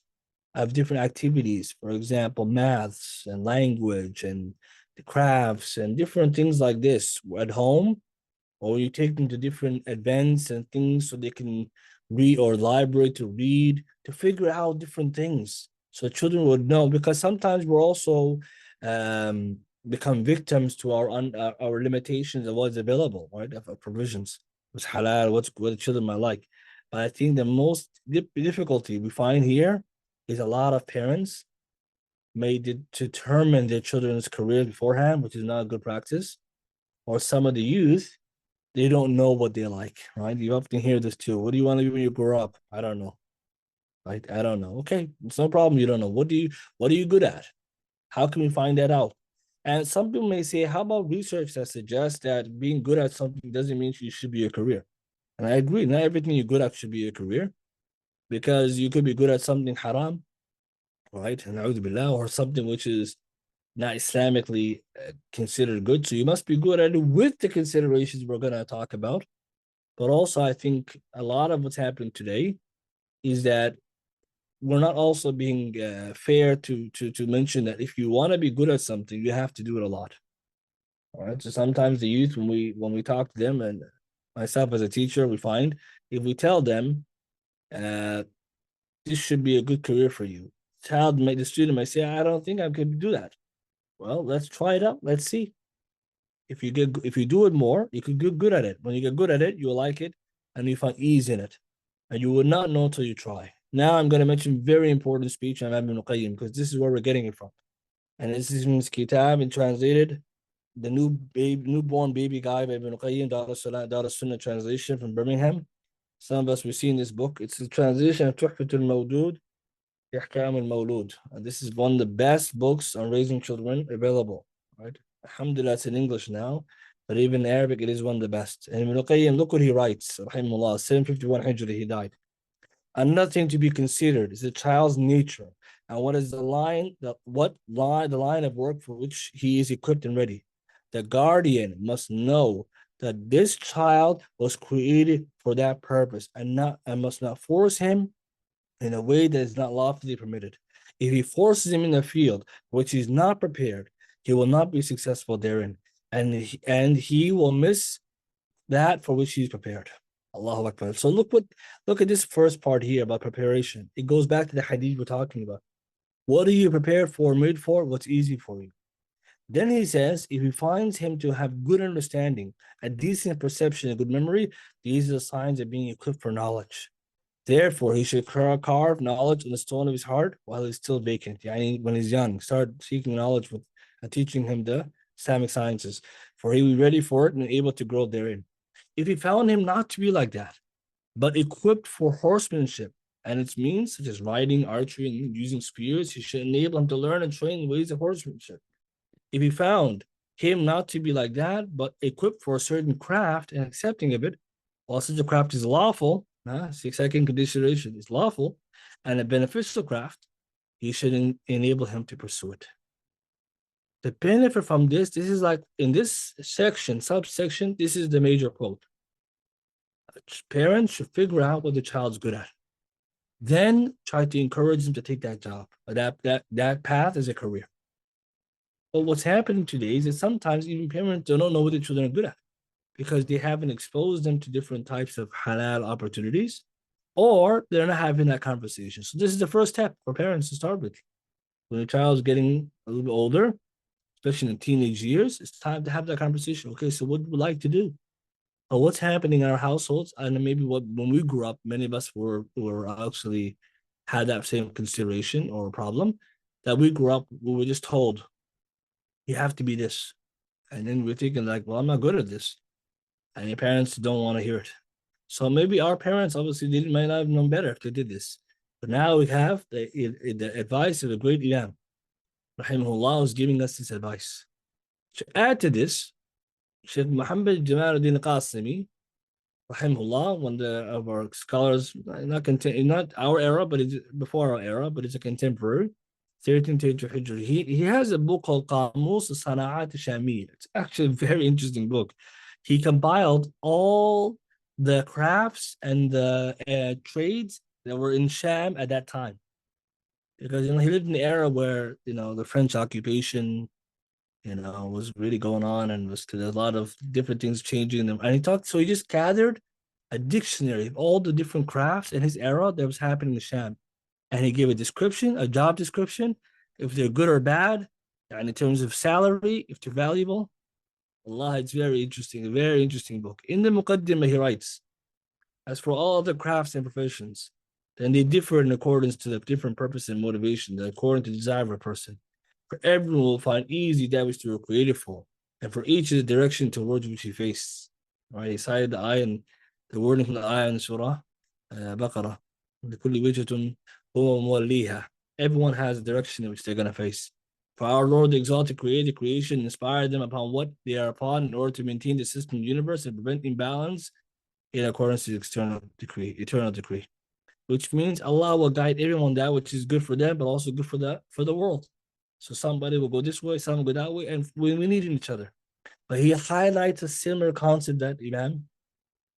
[SPEAKER 3] of different activities. For example, maths and language and the crafts and different things like this at home, or you take them to different events and things so they can read, or library to read, to figure out different things so children would know. Because sometimes we're also become victims to our limitations of what's available, right? Of provisions, what's halal, what the children might like. But I think the most difficulty we find here is a lot of parents may determine their children's career beforehand, which is not a good practice. Or some of the youth, they don't know what they like, right? You often hear this too. What do you want to be when you grow up? I don't know. Right? I don't know. Okay, it's no problem. You don't know. What are you good at? How can we find that out? And some people may say, how about research that suggests that being good at something doesn't mean you should be a career? And I agree, not everything you're good at should be a career, because you could be good at something haram, right? And or something which is not Islamically considered good. So you must be good at it with the considerations we're going to talk about. But also, I think a lot of what's happening today is that we're not also being fair to mention that if you want to be good at something, you have to do it a lot. All right. So sometimes the youth, when we talk to them, and myself as a teacher, we find if we tell them this should be a good career for you, the student might say, I don't think I could do that. Well, let's try it out. Let's see. If you do it more, you could get good at it. When you get good at it, you'll like it and you find ease in it. And you will not know until you try. Now I'm going to mention very important speech on Ibn Qayyim, because this is where we're getting it from. And this is in his kitab and translated, the newborn baby guy by Ibn Qayyim, Dar Sunnah translation from Birmingham. Some of us, we've seen this book. It's a translation of Tuhfatul Mawdud, Ihkam al-Mawlud. And this is one of the best books on raising children available, right? Alhamdulillah, it's in English now, but even in Arabic, it is one of the best. And Ibn Qayyim, look what he writes, rahimahullah, 751 Hijri, he died. Another thing to be considered is the child's nature, and what is the line of work for which he is equipped and ready. The guardian must know that this child was created for that purpose and must not force him in a way that is not lawfully permitted. If he forces him in a field which he's not prepared, he will not be successful therein, and he will miss that for which he's prepared. Allahu Akbar. So look at this first part here about preparation. It goes back to the hadith we're talking about. What are you prepared for, made for? What's easy for you? Then he says, if he finds him to have good understanding, a decent perception, a good memory, these are the signs of being equipped for knowledge. Therefore, he should carve knowledge on the stone of his heart while he's still vacant. Yani when he's young, start seeking knowledge with and teaching him the Islamic sciences, for he will be ready for it and able to grow therein. If he found him not to be like that, but equipped for horsemanship and its means, such as riding, archery, and using spears, he should enable him to learn and train ways of horsemanship. If he found him not to be like that, but equipped for a certain craft and accepting of it, while such a craft is lawful, second consideration is lawful, and a beneficial craft, he should enable him to pursue it. The benefit from this is like in this section, subsection, this is the major quote. Parents should figure out what the child's good at. Then try to encourage them to take that job, that path as a career. But what's happening today is that sometimes even parents don't know what the children are good at because they haven't exposed them to different types of halal opportunities, or they're not having that conversation. So this is the first step for parents to start with. When a child's getting a little bit older, especially in teenage years, it's time to have that conversation. Okay, so what would we like to do? Or what's happening in our households? And maybe when we grew up, many of us were actually had that same consideration or problem that we grew up, we were just told, you have to be this. And then we're thinking like, well, I'm not good at this. And your parents don't want to hear it. So maybe our parents, obviously, they might not have known better if they did this. But now we have the advice of the great Imam, rahimahullah, is giving us this advice. To add to this, Shaykh Muhammad Jamaluddin Qasimi, rahimahullah, one of our scholars, not our era, but it's before our era, but it's a contemporary, 13th Hijri. He has a book called Qamus Sana'at Shamil. It's actually a very interesting book. He compiled all the crafts and the trades that were in Sham at that time. Because he lived in the era where the French occupation was really going on, and there's a lot of different things changing them. And he just gathered a dictionary of all the different crafts in his era that was happening in Sham. And he gave a description, a job description, if they're good or bad, and in terms of salary, if they're valuable. Allah, it's very interesting, a very interesting book. In the Muqaddimah, he writes, as for all other crafts and professions, then they differ in accordance to the different purpose and motivation, according to the desire of a person. For everyone will find easy that which they were created for, and for each is the direction towards which he faced. Right? He cited the ayah and the wording from the ayah in Surah Baqarah. Everyone has a direction in which they're going to face. For our Lord, the exalted, created creation, inspired them upon what they are upon in order to maintain the system of the universe and prevent imbalance in accordance to the eternal decree. Which means Allah will guide everyone that which is good for them, but also good for the world. So somebody will go this way, some will go that way, and we need each other. But he highlights a similar concept that Imam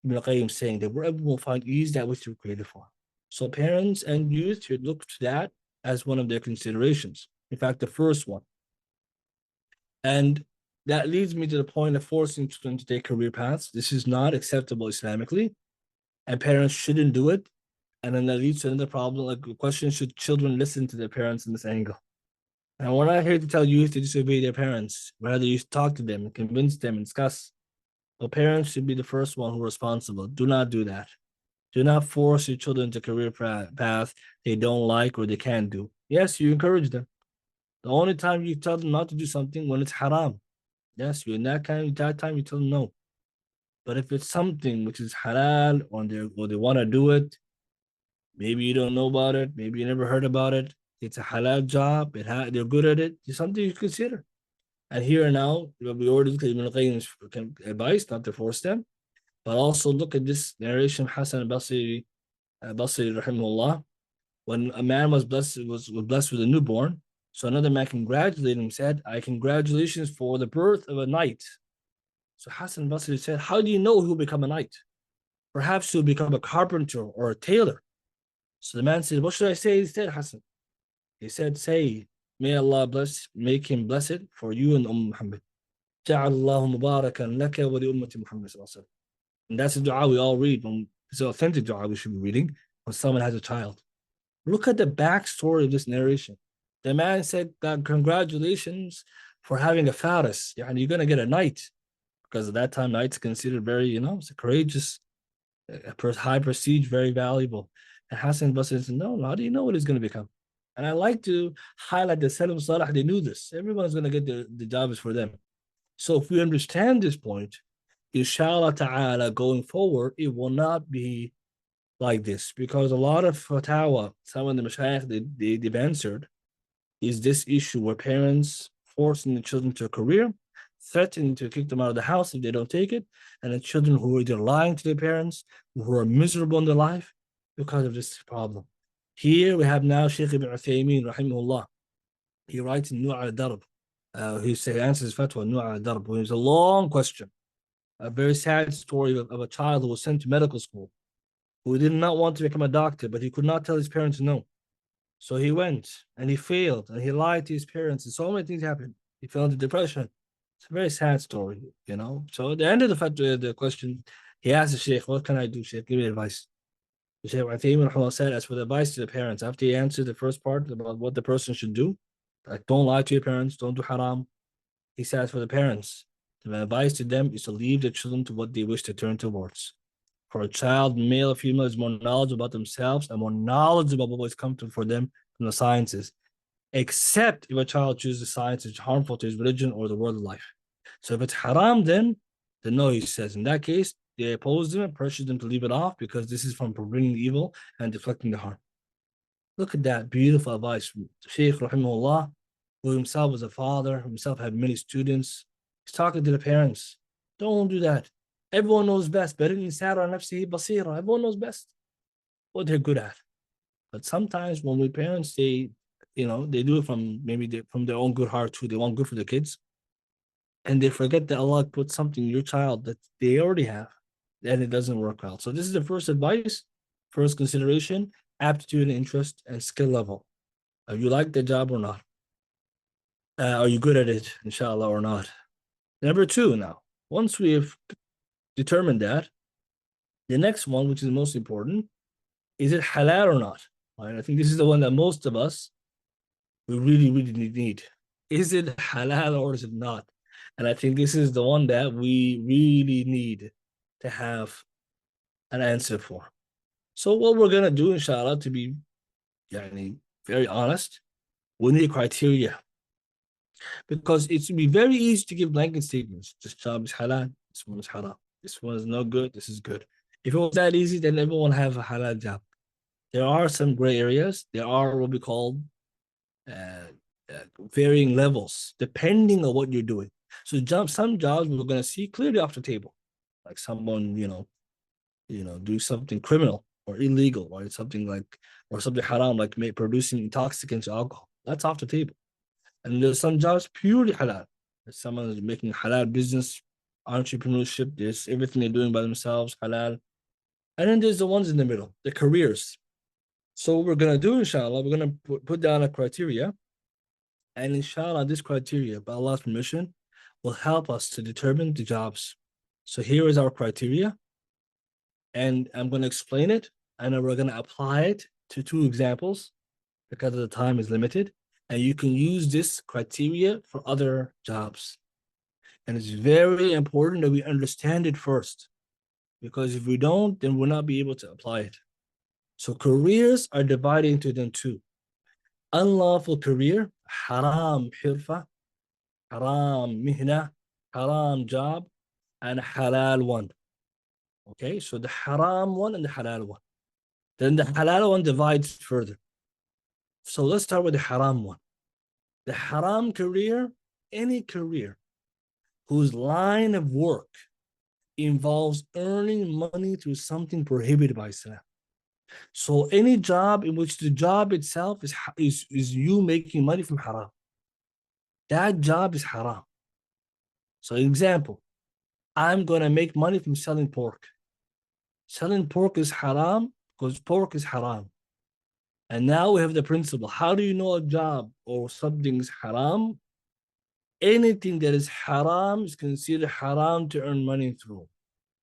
[SPEAKER 3] Ibn Qayyim saying that everyone will find ease that which they were created for. So parents and youth should look to that as one of their considerations. In fact, the first one. And that leads me to the point of forcing children to take career paths. This is not acceptable Islamically, and parents shouldn't do it. And then that leads to another problem, like the question, should children listen to their parents in this angle? And we're not here to tell youth to disobey their parents. Rather, you talk to them and convince them and discuss. But parents should be the first one who are responsible. Do not do that. Do not force your children to career path they don't like or they can't do. Yes, you encourage them. The only time you tell them not to do something when it's haram. Yes, you in that time you tell them no. But if it's something which is halal or they want to do it, maybe you don't know about it, maybe you never heard about it, it's a halal job, they're good at it, it's something you consider. And here now, we already look at Ibn Qayyim's advice not to force them, but also look at this narration of Hassan al-Basri, rahimahullah, when a man was blessed with a newborn. So another man congratulated him, said, I congratulations for the birth of a knight. So Hassan al-Basri said, how do you know he'll become a knight? Perhaps he'll become a carpenter or a tailor. So the man said, what should I say instead, Hassan? He said, say, may Allah make him blessed for you and Muhammad. جعل الله مباركا لك ولأمة محمد صلى الله عليه وسلم. And that's the dua we all read. It's an authentic dua we should be reading when someone has a child. Look at the backstory of this narration. The man said, God, congratulations for having a faris. And you're going to get a knight. Because at that time, knight's considered very, it's a courageous, high prestige, very valuable. And Hassan al-Basri said, no, how do you know what he's going to become? And I like to highlight that Salaf Salih, they knew this. Everyone's going to get the jobs for them. So if we understand this point, inshallah ta'ala, going forward, it will not be like this. Because a lot of fatawa, some of the mashayikh, they've answered, is this issue where parents forcing the children to a career, threatening to kick them out of the house if they don't take it, and the children who are either lying to their parents, who are miserable in their life because of this problem. Here we have now Shaykh ibn Uthaymeen, rahimahullah. He writes in Nu'a al-Darb. He answers fatwa, Nu'a al-Darb. It was a long question, a very sad story of a child who was sent to medical school, who did not want to become a doctor, but he could not tell his parents no. So he went and he failed and he lied to his parents, and so many things happened. He fell into depression. It's a very sad story, So at the end of the question, he asked the Shaykh, what can I do, Shaykh? Give me advice. The Shaykh Uthaymeen said, as for the advice to the parents, after he answered the first part about what the person should do, like don't lie to your parents, don't do haram, he says for the parents, the advice to them is to leave the children to what they wish to turn towards. For a child, male or female, is more knowledgeable about themselves and more knowledgeable about what's comfortable for them from the sciences, except if a child chooses science is harmful to his religion or the world of life. So if it's haram, then no, he says. In that case, they oppose them and pressure them to leave it off because this is from bringing evil and deflecting the harm. Look at that beautiful advice from Shaykh rahimahullah, who himself was a father, himself had many students. He's talking to the parents. Don't do that. Everyone knows best. Everyone knows best what they're good at. But sometimes when we parents, they do it from from their own good heart too. They want good for the kids. And they forget that Allah put something in your child that they already have, and it doesn't work out. So this is the first advice, first consideration, aptitude, interest, and skill level. You like the job or not? Are you good at it, inshallah, or not? Number two now, once we have determined that, the next one, which is the most important, is it halal or not? Right? I think this is the one that most of us, we really, really need. Is it halal or is it not? And I think this is the one that we really need to have an answer for. So what we're going to do, inshallah, to be very honest, we need criteria. Because it would be very easy to give blanket statements. This job is halal, this one is haram. This one is no good, this is good. If it was that easy, then everyone have a halal job. There are some gray areas. There are what we call varying levels, depending on what you're doing. So some jobs we're going to see clearly off the table, like someone do something criminal or illegal, or something haram, like producing intoxicants or alcohol. That's off the table. And there's some jobs purely halal. There's someone who's making halal business, entrepreneurship. There's everything they're doing by themselves, halal. And then there's the ones in the middle, the careers. So what we're going to do, inshallah, we're going to put down a criteria. And inshallah, this criteria, by Allah's permission, will help us to determine the jobs. So here is our criteria. And I'm going to explain it. And then we're going to apply it to two examples because the time is limited. And you can use this criteria for other jobs. And it's very important that we understand it first. Because if we don't, then we'll not be able to apply it. So careers are divided into them two. Unlawful career, haram hirfa, haram mihna, haram job, and halal one. Okay, so the haram one and the halal one. Then the halal one divides further. So let's start with the haram one. The haram career, any career whose line of work involves earning money through something prohibited by Islam. So any job in which the job itself is you making money from haram, that job is haram. So example, I'm going to make money from selling pork. Selling pork is haram because pork is haram. And now we have the principle. How do you know a job or something is haram? Anything that is haram is considered haram to earn money through.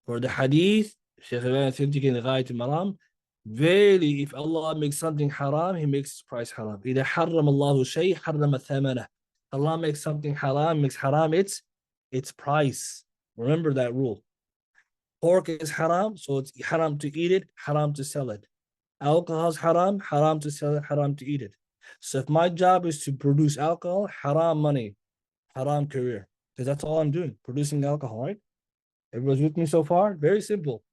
[SPEAKER 3] For the hadith, Shaykh Albani said in Ghayat al-Maram, verily, if Allah makes something haram, He makes its price haram. إِذَا حَرَّمَ اللَّهُ شَيْءٍ حَرَّمَ ثَمَنَهُ. Allah makes something haram, makes haram its price. Remember that rule. Pork is haram, so it's haram to eat it, haram to sell it. Alcohol is haram, haram to sell it, haram to eat it. So if my job is to produce alcohol, haram money, haram career. Because that's all I'm doing, producing alcohol, right? Everyone's with me so far? Very simple.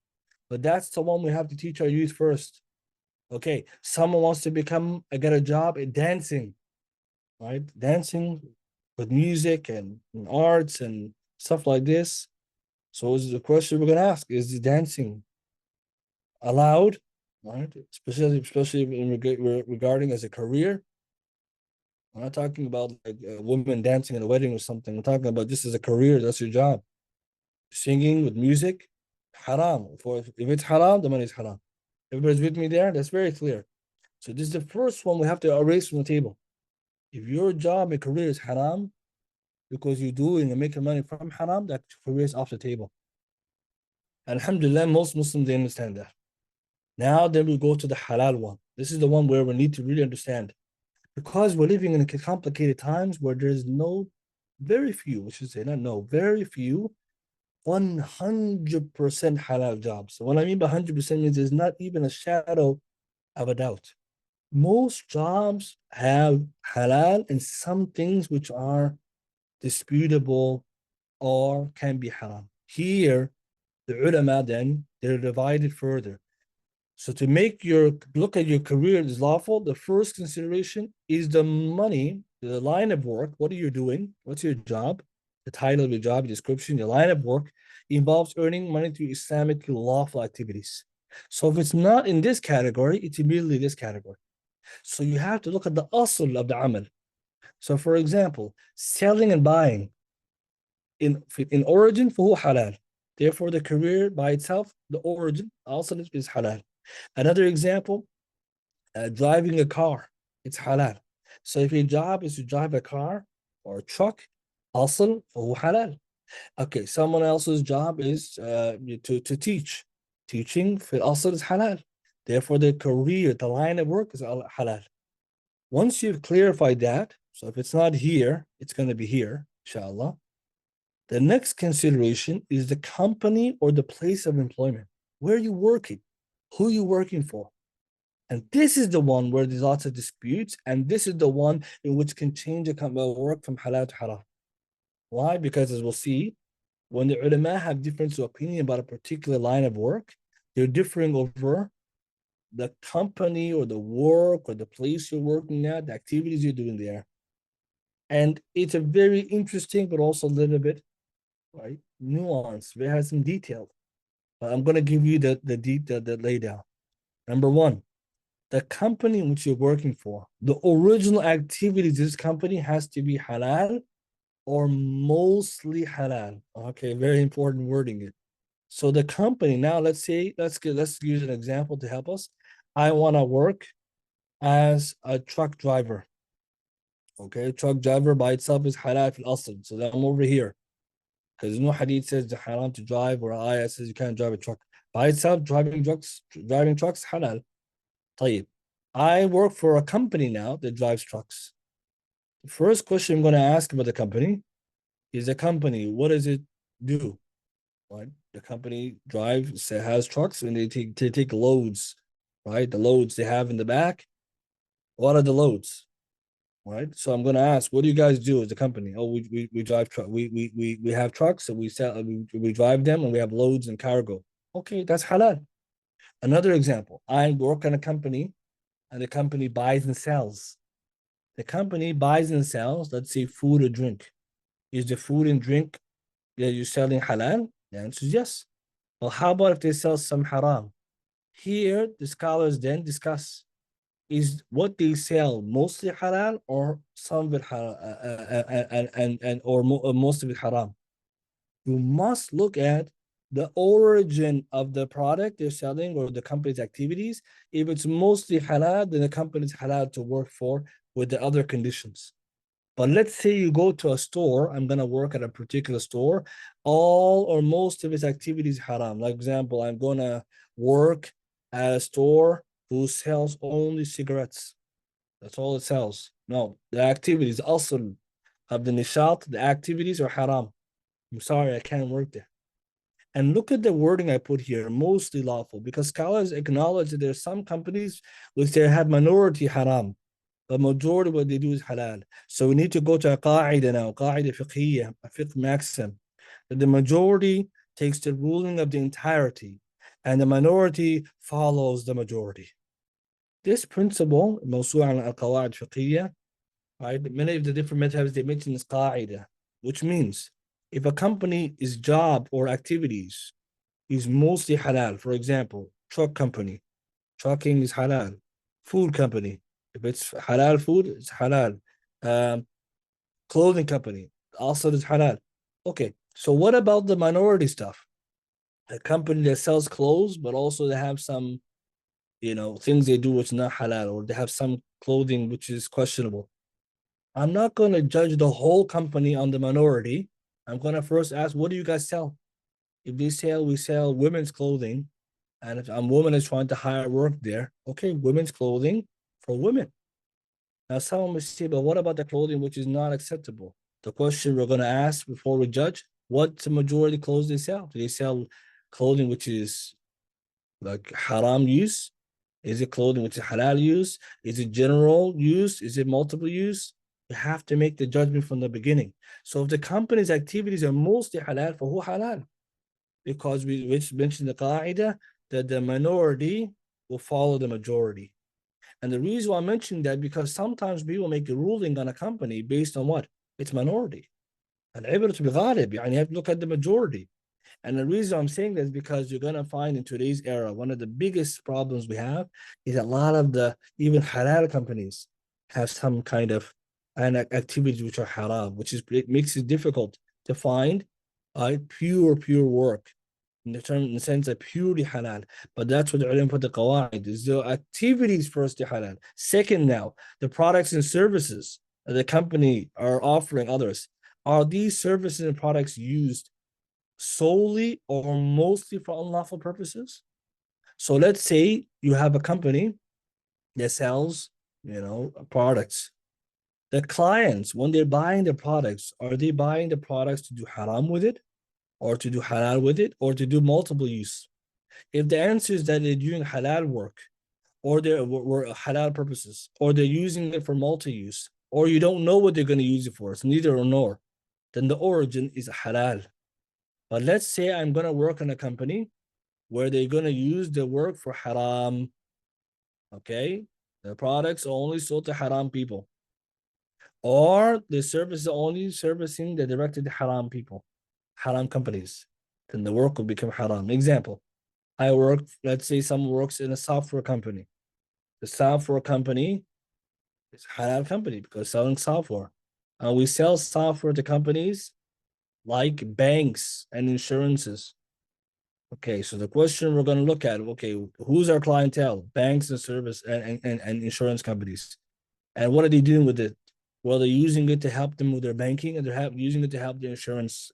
[SPEAKER 3] But that's the one we have to teach our youth first. Okay, someone wants to get a job in dancing, right? Dancing with music and arts and stuff like this. So is the question we're gonna ask: is the dancing allowed, right? Especially regarding as a career. I'm not talking about like a woman dancing at a wedding or something. I'm talking about this as a career. That's your job. Singing with music, haram. If it's haram, the money is haram. Everybody's with me there? That's very clear. So this is the first one we have to erase from the table. If your job and career is haram, because you're doing and making money from haram, that career is off the table. Alhamdulillah, most Muslims, they understand that. Now then we go to the halal one. This is the one where we need to really understand. Because we're living in complicated times where there's very few 100% halal jobs. So what I mean by 100% means there's not even a shadow of a doubt. Most jobs have halal and some things which are disputable or can be haram. Here, the ulama then, they're divided further. So to look at your career as lawful, the first consideration is the money, the line of work. What are you doing? What's your job? The title of your job, description, your line of work involves earning money through Islamic lawful activities. So if it's not in this category, it's immediately this category. So you have to look at the asl of the amal. So for example, selling and buying in origin, for halal. Therefore, the career by itself, the origin also is halal. Another example, driving a car, it's halal. So if your job is to drive a car or a truck, asl for halal. Okay, someone else's job is to teach. Teaching for asl is halal. Therefore, the career, the line of work is halal. Once you've clarified that, so if it's not here, it's going to be here, inshallah. The next consideration is the company or the place of employment. Where are you working? Who are you working for? And this is the one where there's lots of disputes, and this is the one in which can change a work from halal to haram. Why? Because as we'll see, when the ulama have difference of opinion about a particular line of work, they're differing over the company or the work or the place you're working at, the activities you're doing there. And it's a very interesting, but also a little bit nuanced. It has some detail. But I'm going to give you the laydown. Number one, the company in which you're working for, the original activities of this company has to be halal or mostly halal. Okay, very important wording. So the company, now let's use an example to help us. I want to work as a truck driver. Okay, truck driver by itself is halal fil asl. So I'm over here. Because no hadith says the haram to drive, or ayah says you can't drive a truck. By itself, driving trucks, halal. طيب. I work for a company now that drives trucks. The first question I'm going to ask about the company is what does it do? Right? The company has trucks and they take loads, right? The loads they have in the back. What are the loads? Right? So I'm going to ask, what do you guys do as a company? Oh, we drive truck. We have trucks and we sell. We drive them and we have loads and cargo. Okay, that's halal. Another example, I work on a company and the company buys and sells. The company buys and sells, let's say, food or drink. Is the food and drink that you're selling halal? The answer is yes. Well, how about if they sell some haram? Here, the scholars then discuss, is what they sell mostly halal or some of it halal, or most of it haram? You must look at the origin of the product they're selling or the company's activities. If it's mostly halal, then the company's halal to work for with the other conditions. But let's say you go to a store, I'm going to work at a particular store, all or most of its activities haram. Like example, I'm going to work at a store who sells only cigarettes. That's all it sells. No, the activities also of the nishat, the activities are haram. I'm sorry, I can't work there. And look at the wording I put here, mostly lawful, because scholars acknowledge that there are some companies which they have minority haram. The majority of what they do is halal. So we need to go to a qaida now, qaida fiqhiyya, a fiqh maxim, that the majority takes the ruling of the entirety and the minority follows the majority. This principle, موسوعة al-qawaid fiqhiyya, right? Many of the different madhabs they mention is qaida, which means if a company's job or activities is mostly halal, for example, truck company, trucking is halal, food company, if it's halal food, it's halal. Clothing company, also is halal. Okay, so what about the minority stuff? A company that sells clothes, but also they have some, things they do which is not halal, or they have some clothing which is questionable. I'm not going to judge the whole company on the minority. I'm going to first ask, what do you guys sell? If they sell, we sell women's clothing, and if a woman is trying to hire work there, okay, women's clothing for women. Now, someone may say, but what about the clothing which is not acceptable? The question we're going to ask before we judge, what's the majority clothes they sell? Do they sell clothing which is like haram use? Is it clothing which is halal use? Is it general use? Is it multiple use? You have to make the judgment from the beginning. So if the company's activities are mostly halal, for who halal? Because we mentioned the qaida that the minority will follow the majority. And the reason why I'm mentioning that, because sometimes people make a ruling on a company based on what? Its minority. And you have to look at the majority. And the reason I'm saying this is because you're going to find in today's era, one of the biggest problems we have is a lot of the even halal companies have some kind of activities which are haram, it makes it difficult to find pure work in the sense of purely halal. But that's what the ulama put the qawaid is the activities first to halal. Second, now the products and services that the company are offering others, are these services and products used solely or mostly for unlawful purposes? So let's say you have a company that sells, products. The clients, when they're buying the products, are they buying the products to do haram with it, or to do halal with it, or to do multiple use? If the answer is that they're doing halal work, or they're halal purposes, or they're using it for multi-use, or you don't know what they're going to use it for, it's neither or nor, then the origin is halal. But let's say I'm going to work in a company where they're going to use the work for haram. Okay, the products are only sold to haram people, or the service is only servicing the directed to haram people, haram companies. Then the work will become haram. Example, let's say someone works in a software company. The software company is a halal company because selling software. We sell software to companies like banks and insurances. Okay, so the question we're going to look at, okay, who's our clientele? Banks and service and insurance companies. And what are they doing with it? Well, they're using it to help them with their banking, and they're using it to help the insurance,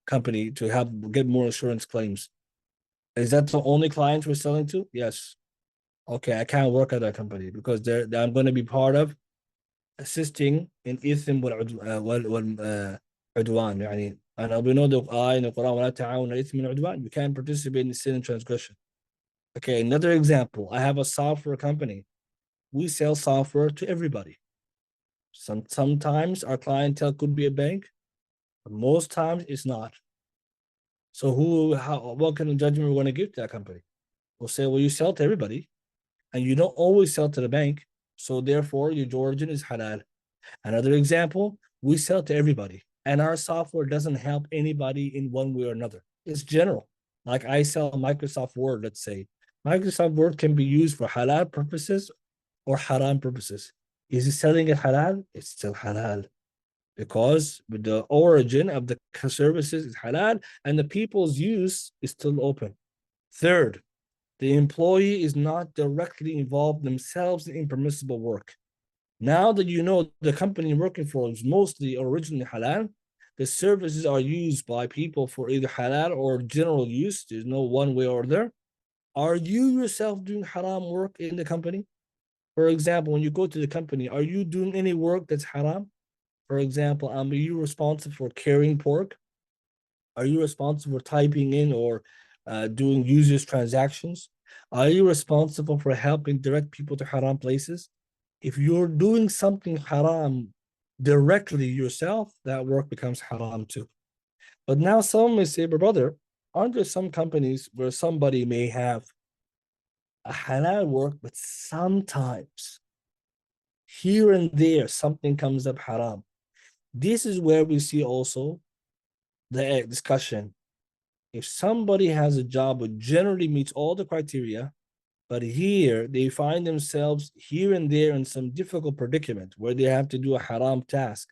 [SPEAKER 3] company to help get more insurance claims. Is that the only clients we're selling to? Yes. Okay, I can't work at that company because I'm going to be part of assisting in إثم والعدوان يعني أنا we know the ayah in the Quran ولا تعاونوا على الإثم والعدوان. You can't participate in sin and transgression. Okay, another example. I have a software company. We sell software to everybody. Sometimes our clientele could be a bank, but most times it's not. So what kind of judgment we're going to give to that company? We'll say, well, you sell to everybody, and you don't always sell to the bank, so therefore your origin is halal. Another example, we sell to everybody, and our software doesn't help anybody in one way or another. It's general. Like I sell Microsoft Word, let's say. Microsoft Word can be used for halal purposes or haram purposes. Is it selling it halal? It's still halal because the origin of the services is halal and the people's use is still open. Third, the employee is not directly involved themselves in impermissible work. Now that you know the company you're working for is mostly originally halal, the services are used by people for either halal or general use. There's no one way or other. Are you yourself doing haram work in the company? For example, when you go to the company, are you doing any work that's haram? For example, are you responsible for carrying pork? Are you responsible for typing in or doing users transactions? Are you responsible for helping direct people to haram places? If you're doing something haram directly yourself, that work becomes haram too. But now someone may say, but brother, aren't there some companies where somebody may have a halal work, but sometimes here and there something comes up haram? This is where we see also the discussion. If somebody has a job that generally meets all the criteria, but here they find themselves here and there in some difficult predicament where they have to do a haram task,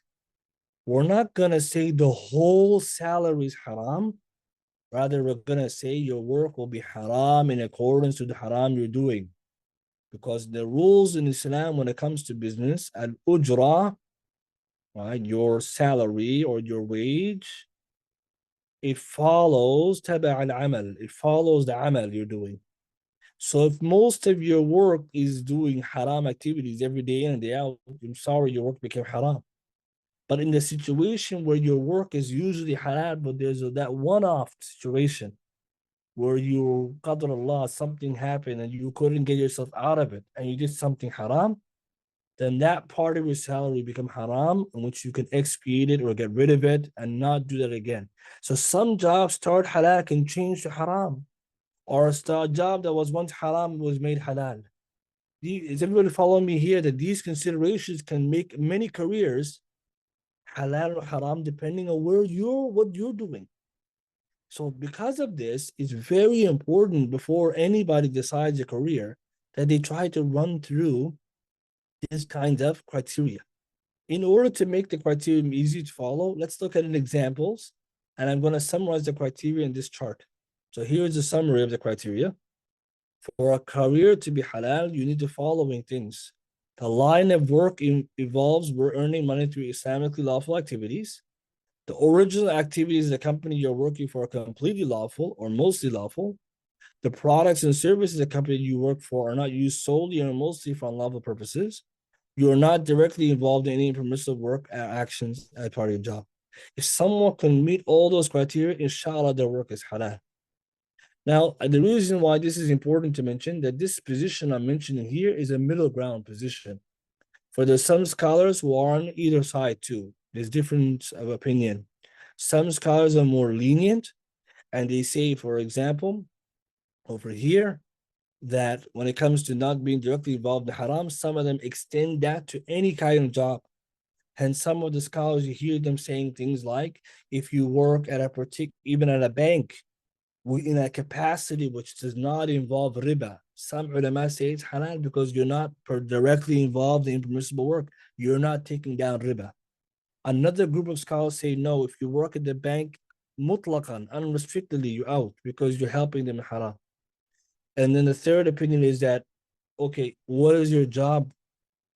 [SPEAKER 3] we're not going to say the whole salary is haram. Rather, we're going to say your work will be haram in accordance to the haram you're doing. Because the rules in Islam when it comes to business, al-ujra, right, your salary or your wage, it follows taba al-amal. It follows the amal you're doing. So if most of your work is doing haram activities every day in and day out, I'm sorry, your work became haram. But in the situation where your work is usually halal, but there's that one-off situation where you, qadr Allah, something happened and you couldn't get yourself out of it and you did something haram, then that part of your salary become haram in which you can expiate it or get rid of it and not do that again. So some jobs start halal can change to haram, or a job that was once haram was made halal. Is everybody following me here that these considerations can make many careers halal or haram depending on what you're doing? So because of this, it's very important before anybody decides a career that they try to run through this kind of criteria. In order to make the criteria easy to follow, let's look at an examples, and I'm going to summarize the criteria in this chart. So here's a summary of the criteria. For a career to be halal, you need the following things. The line of work involves we're earning money through Islamically lawful activities. The original activities of the company you're working for are completely lawful or mostly lawful. The products and services of the company you work for are not used solely or mostly for unlawful purposes. You are not directly involved in any permissive work actions as part of your job. If someone can meet all those criteria, inshallah, their work is halal. Now, the reason why this is important to mention that this position I'm mentioning here is a middle ground position. For there's some scholars who are on either side too. There's difference of opinion. Some scholars are more lenient, and they say, for example, over here, that when it comes to not being directly involved in haram, some of them extend that to any kind of job. And some of the scholars, you hear them saying things like, if you work at a particular, even at a bank, in a capacity which does not involve riba. Some ulama say it's halal because you're not directly involved in permissible work. You're not taking down riba. Another group of scholars say no, if you work at the bank, mutlaqan, unrestrictedly, you're out because you're helping them in haram. And then the third opinion is that, okay, what is your job,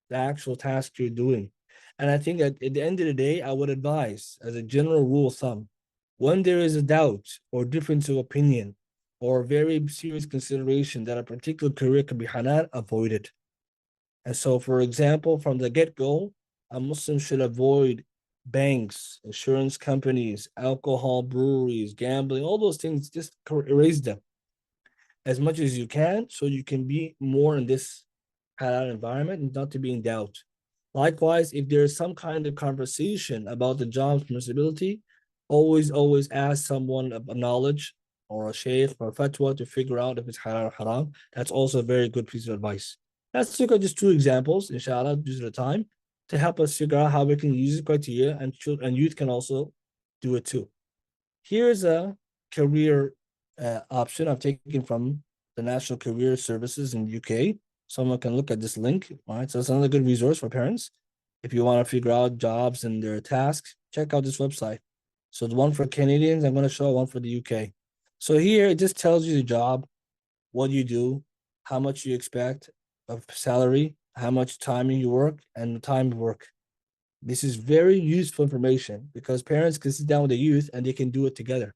[SPEAKER 3] the actual task you're doing? And I think that at the end of the day, I would advise, as a general rule of thumb, when there is a doubt or difference of opinion or very serious consideration that a particular career can be halal, avoid it. And so, for example, from the get-go, a Muslim should avoid banks, insurance companies, alcohol breweries, gambling, all those things, just erase them as much as you can so you can be more in this halal environment and not to be in doubt. Likewise, if there's some kind of conversation about the job's permissibility, always ask someone of knowledge or a shaykh or a fatwa to figure out if it's halal or haram. That's also a very good piece of advice. Let's look at just two examples, inshallah, due to the time, to help us figure out how we can use the criteria, and youth can also do it too. Here's a career option I've taken from the National Career Services in the UK. Someone can look at this link, all right? So it's another good resource for parents. If you want to figure out jobs and their tasks, check out this website. So the one for Canadians, I'm going to show one for the UK. So here it just tells you the job, what you do, how much you expect of salary, how much time you work, and the time of work. This is very useful information because parents can sit down with the youth and they can do it together.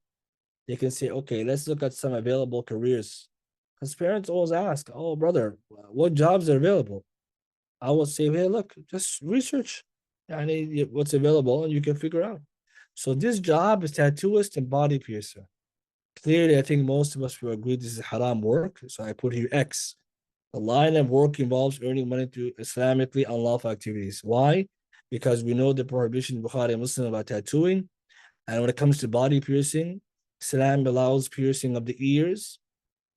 [SPEAKER 3] They can say, okay, let's look at some available careers. Because parents always ask, oh, brother, what jobs are available? I will say, hey, look, just research what's available and you can figure out. So this job is tattooist and body piercer. Clearly, I think most of us will agree this is haram work. So I put here X. The line of work involves earning money through Islamically unlawful activities. Why? Because we know the prohibition in Bukhari and Muslim about tattooing. And when it comes to body piercing, Islam allows piercing of the ears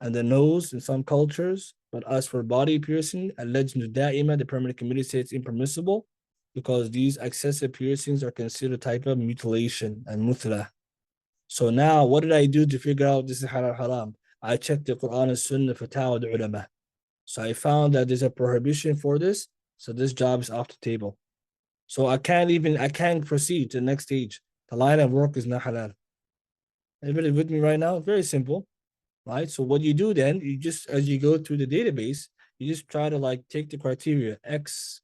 [SPEAKER 3] and the nose in some cultures. But as for body piercing, alleged da'ima, the permanent committee says it's impermissible because these excessive piercings are considered a type of mutilation and muthla. So now, what did I do to figure out this is halal haram? I checked the Quran and Sunnah Fatawa the ulama. So I found that there's a prohibition for this. So this job is off the table. So I can't proceed to the next stage. The line of work is not halal. Everybody with me right now? Very simple, right? So what you do then, you just, as you go through the database, you just try to like take the criteria X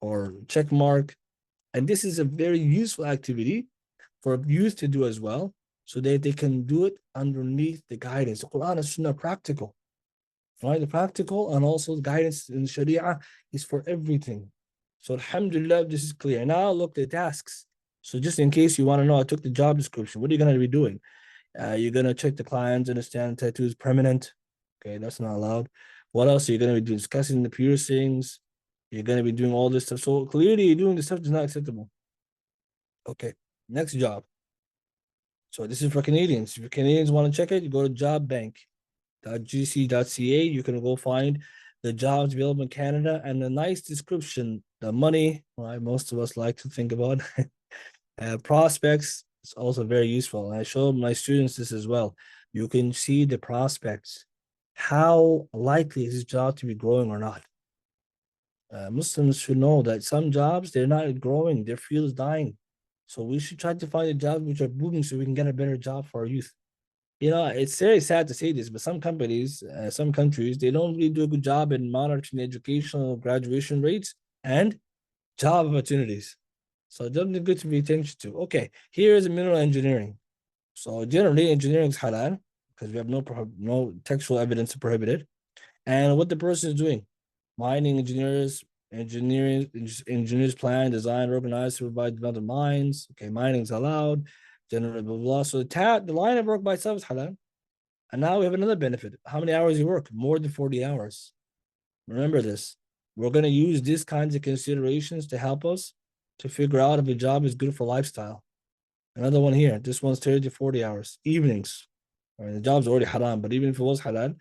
[SPEAKER 3] or check mark. And this is a very useful activity for youth to do as well, so that they can do it underneath the guidance. The Quran and Sunnah practical, right? The practical and also the guidance in Sharia is for everything. So alhamdulillah, this is clear. Now look at the tasks. So just in case you want to know, I took the job description. What are you going to be doing? You're going to check the clients, understand tattoo is permanent. Okay, that's not allowed. What else are you going to be doing? Discussing the piercings. You're going to be doing all this stuff. So clearly you're doing this stuff is not acceptable. Okay, next job. So this is for Canadians. If Canadians want to check it, you go to jobbank.gc.ca. You can go find the jobs available in Canada and a nice description. The money, right? Most of us like to think about. Prospects is also very useful. And I show my students this as well. You can see the prospects. How likely is this job to be growing or not? Muslims should know that some jobs, they're not growing. Their field is dying. So we should try to find a jobs which are booming so we can get a better job for our youth. You know, it's very sad to say this, but some companies, some countries, they don't really do a good job in monitoring educational graduation rates and job opportunities. So something good to pay attention to. Okay, here is mineral engineering. So generally, engineering is halal because we have no textual evidence to prohibit it. And what the person is doing, mining engineers plan, design, organize, supervise development mines. Okay, mining is allowed. General blah, blah. So the line of work by itself is halal. And now we have another benefit. How many hours you work? More than 40 hours. Remember this. We're going to use these kinds of considerations to help us to figure out if a job is good for lifestyle. Another one here. This one's 30 to 40 hours. Evenings. I mean, the job's already haram, but even if it was halal,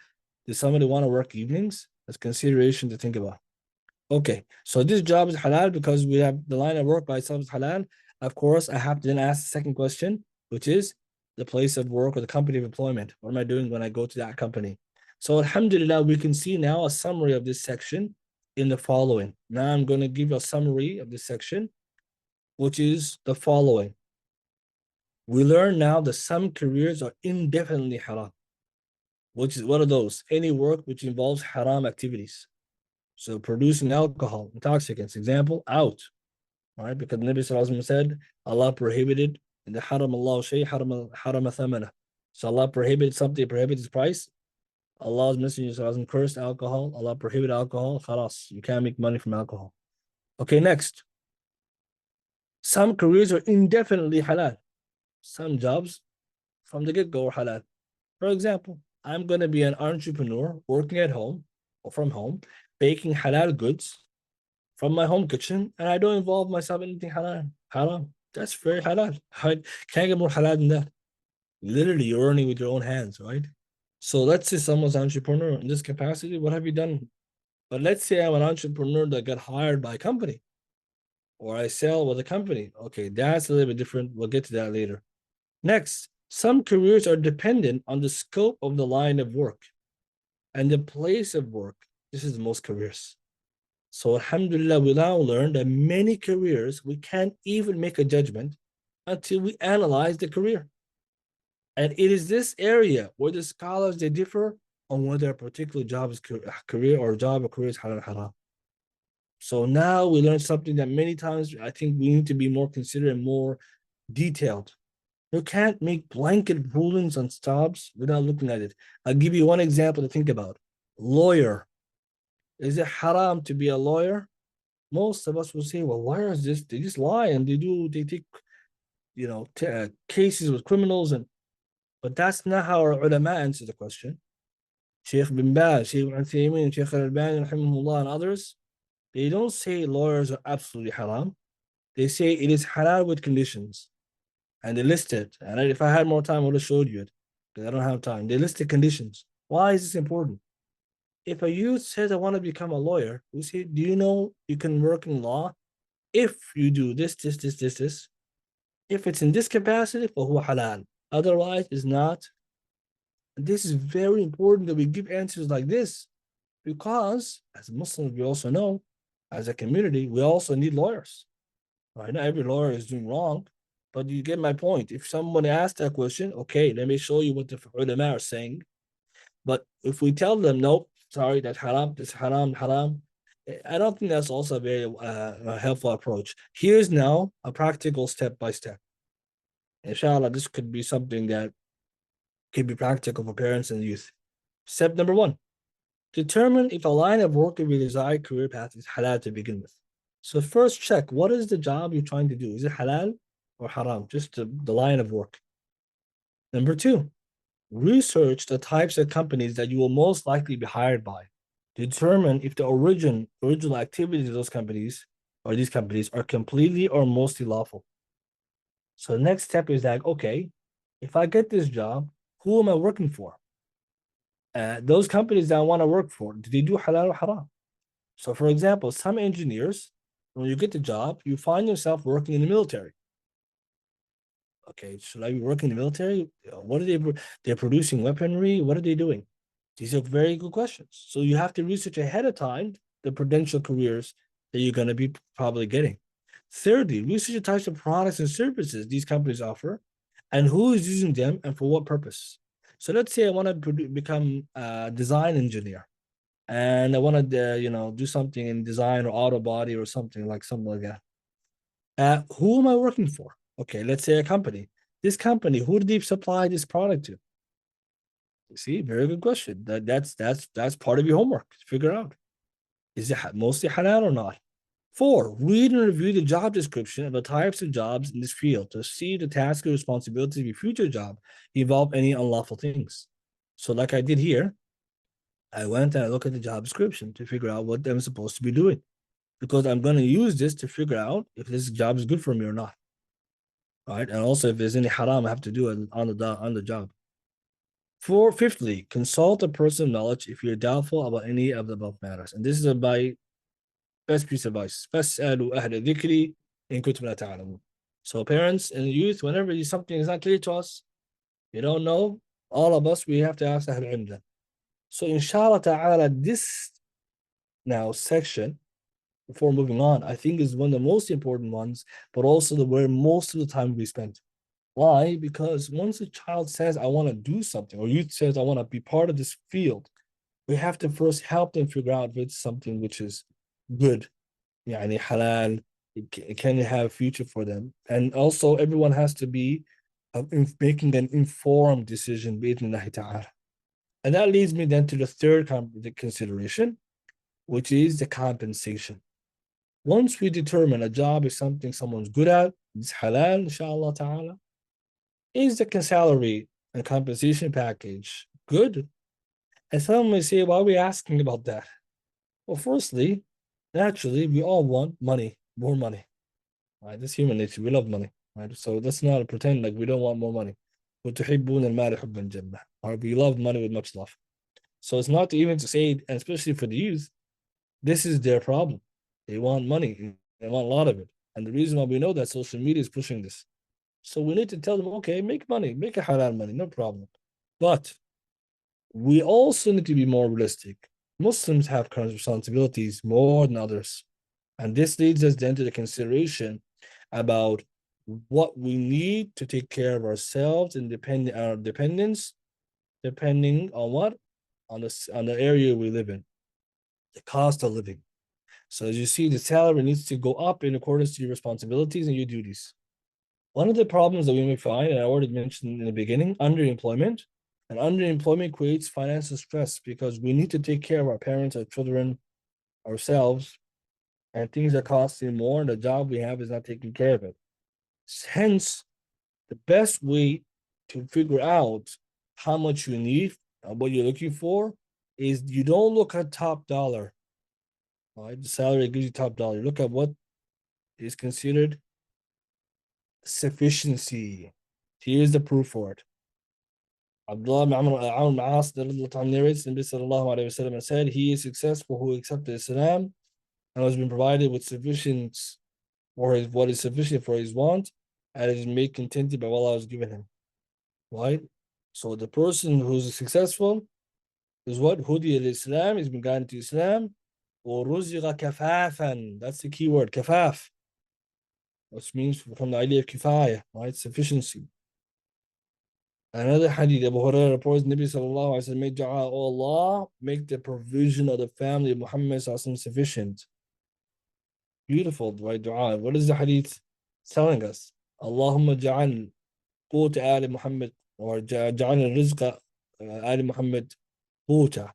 [SPEAKER 3] does somebody want to work evenings? That's consideration to think about. Okay, so this job is halal because we have the line of work by itself is halal. Of course, I have to then ask the second question, which is the place of work or the company of employment. What am I doing when I go to that company? So alhamdulillah, we can see now a summary of this section in the following. Now I'm going to give you a summary of this section, which is the following. We learn now that some careers are indefinitely haram. Which is what are those? Any work which involves haram activities. So producing alcohol, intoxicants, example, out. All right, because the Nabi Sallallahu Alaihi Wasallam said, Allah prohibited, in the haram Allah shay, haram thamana. So Allah prohibited something, prohibited its price. Allah's Messenger Sallallahu Alaihi Wasallam cursed alcohol. Allah prohibited alcohol. Khalas, you can't make money from alcohol. Okay, next. Some careers are indefinitely halal. Some jobs from the get-go are halal. For example, I'm going to be an entrepreneur working at home or from home, baking halal goods from my home kitchen, and I don't involve myself in anything halal. Haram. That's very halal. Can't get more halal than that. Literally, you're earning with your own hands, right? So let's say someone's an entrepreneur in this capacity. What have you done? But let's say I'm an entrepreneur that got hired by a company, or I sell with a company. Okay, that's a little bit different. We'll get to that later. Next, some careers are dependent on the scope of the line of work and the place of work. This is most careers. So alhamdulillah, we now learn that many careers, we can't even make a judgment until we analyze the career. And it is this area where the scholars, they differ on whether a particular job is career or job or career is halal haram. So now we learn something that many times I think we need to be more considerate and more detailed. You can't make blanket rulings on jobs without looking at it. I'll give you one example to think about. Lawyer. Is it haram to be a lawyer? Most of us will say, well, lawyers just they just lie and they take cases with criminals, but that's not how our ulama answer the question. Shaykh bin Baz, Shaykh Uthaymeen, Shaykh Albani, rahimahullah, and others, they don't say lawyers are absolutely haram. They say it is halal with conditions. And they list it. And if I had more time, I would have showed you it. Because I don't have time. They list the conditions. Why is this important? If a youth says, I want to become a lawyer, we say, do you know you can work in law if you do this, this, this, this, this? If it's in this capacity, فهو halal. Otherwise, it's not. This is very important that we give answers like this because, as Muslims, we also know, as a community, we also need lawyers. Right? Not every lawyer is doing wrong, but you get my point. If someone asks that question, okay, let me show you what the ulama are saying. But if we tell them, nope, sorry, that's haram, this haram, haram, I don't think that's also a very helpful approach. Here's now a practical step by step. Inshallah, this could be something that could be practical for parents and youth. Step number 1, determine if a line of work of your desired career path is halal to begin with. So first check, what is the job you're trying to do? Is it halal or haram? Just the line of work. Number 2, research the types of companies that you will most likely be hired by. Determine if the original activities of those companies or these companies are completely or mostly lawful. So the next step is that, okay, if I get this job, who am I working for? Those companies that I want to work for, do they do halal or haram? So for example, some engineers, when you get the job, you find yourself working in the military. Okay, should I be working in the military? What are they? They're producing weaponry. What are they doing? These are very good questions. So you have to research ahead of time the potential careers that you're going to be probably getting. Thirdly, research the types of products and services these companies offer and who is using them and for what purpose. So let's say I want to become a design engineer and I want to, do something in design or auto body or something like that. Who am I working for? Okay, let's say a company. This company, who do they supply this product to? You see, very good question. That's part of your homework to figure out. Is it mostly halal or not? 4, read and review the job description of the types of jobs in this field to see the task or responsibilities of your future job involve any unlawful things. So like I did here, I went and I looked at the job description to figure out what I'm supposed to be doing because I'm going to use this to figure out if this job is good for me or not. All right, and also if there's any haram I have to do it on the job. Fifthly, consult a person of knowledge if you're doubtful about any of the above matters. And this is my best piece of advice. فَاسْأَلُوا أَهْلَ الذِّكْرِ إِن كُنتُمْ لَا تَعْلَمُونَ. So parents and youth, whenever something is not clear to us, you don't know, all of us, we have to ask Ahl Ilm. So inshallah ta'ala, this now section, before moving on, I think is one of the most important ones, but also where most of the time we spend. Why? Because once a child says, I want to do something, or youth says, I want to be part of this field, we have to first help them figure out if it's something which is good, يعني halal, it can have a future for them. And also, everyone has to be making an informed decision, bi'idhnillahi ta'ala. And that leads me then to the third consideration, which is the compensation. Once we determine a job is something someone's good at, it's halal, inshallah ta'ala, is the salary and compensation package good? And some may say, why are we asking about that? Well, firstly, naturally, we all want money, more money. Right? That's human nature. We love money. Right? So let's not pretend like we don't want more money. وَتُحِبُّونَ الْمَالَ حُبًّا جَمًّا. Or we love money with much love. So it's not even to say, and especially for the youth, this is their problem. They want money. They want a lot of it. And the reason why we know that social media is pushing this. So we need to tell them, okay, make money, make a halal money, no problem. But we also need to be more realistic. Muslims have responsibilities more than others. And this leads us then to the consideration about what we need to take care of ourselves and our dependence, depending on what? On the area we live in, the cost of living. So as you see, the salary needs to go up in accordance to your responsibilities and your duties. One of the problems that we may find, and I already mentioned in the beginning, underemployment. And underemployment creates financial stress because we need to take care of our parents, our children, ourselves, and things are costing more, and the job we have is not taking care of it. Hence, the best way to figure out how much you need and what you're looking for is you don't look at top dollar. All right, the salary gives you top dollar. You look at what is considered sufficiency. Here's the proof for it. Abdullah ibn Amr al-As narrates, Nabi sallallahu alayhi wa sallam said, he is successful who accepted Islam and has been provided with sufficient for his what is sufficient for his want and is made contented by what Allah has given him. Right? So the person who's successful is what? Hudi al-Islam, he's been guided to Islam. Or ruziqa kafafan. That's the key word, kafaf. Which means from the idea of kifaya, right? Sufficiency. Another hadith, Abu Hurairah reports, Nabi sallallahu alayhi wa sallam made dua, oh Allah, make the provision of the family of Muhammad sallallahu sufficient. Beautiful, right? Dua. What is the hadith telling us? Allahumma ja'al قوت آل Muhammad or جعل الرزق آل Muhammad قوتا.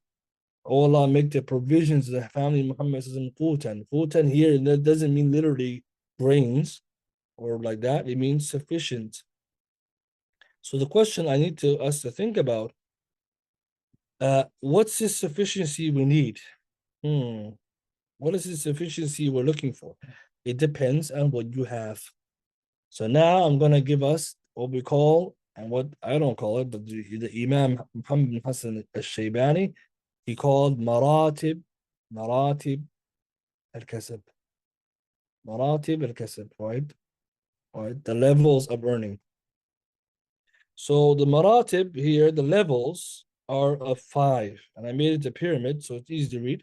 [SPEAKER 3] Oh Allah, make the provisions of the family of Muhammad قوتا. قوتا here that doesn't mean literally brains or like that. It means sufficient. So the question I need us to think about, what's the sufficiency we need? What is the sufficiency we're looking for? It depends on what you have. So now I'm going to give us what we call, and what I don't call it, but the Imam Muhammad bin Hassan al-Shaybani, he called maratib al-kasab. Maratib al-kasab, right? Right? The levels of earning. So the maratib here, the levels are of 5. And I made it a pyramid, so it's easy to read.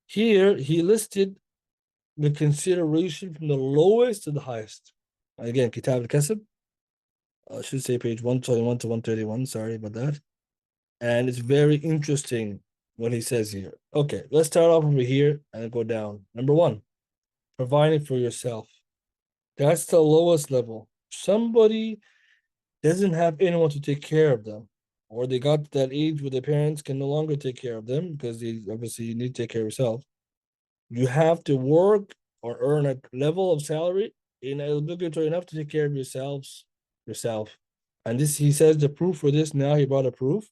[SPEAKER 3] Here, he listed the consideration from the lowest to the highest. Again, Kitab al-Kasab. I should say page 121 to 131. Sorry about that. And it's very interesting what he says here. Okay, let's start off over here and go down. Number 1, providing for yourself. That's the lowest level. Somebody doesn't have anyone to take care of them, or they got to that age where their parents can no longer take care of them because they obviously you need to take care of yourself. You have to work or earn a level of salary in obligatory enough to take care of yourself. And this, he says, the proof for this, now he brought a proof.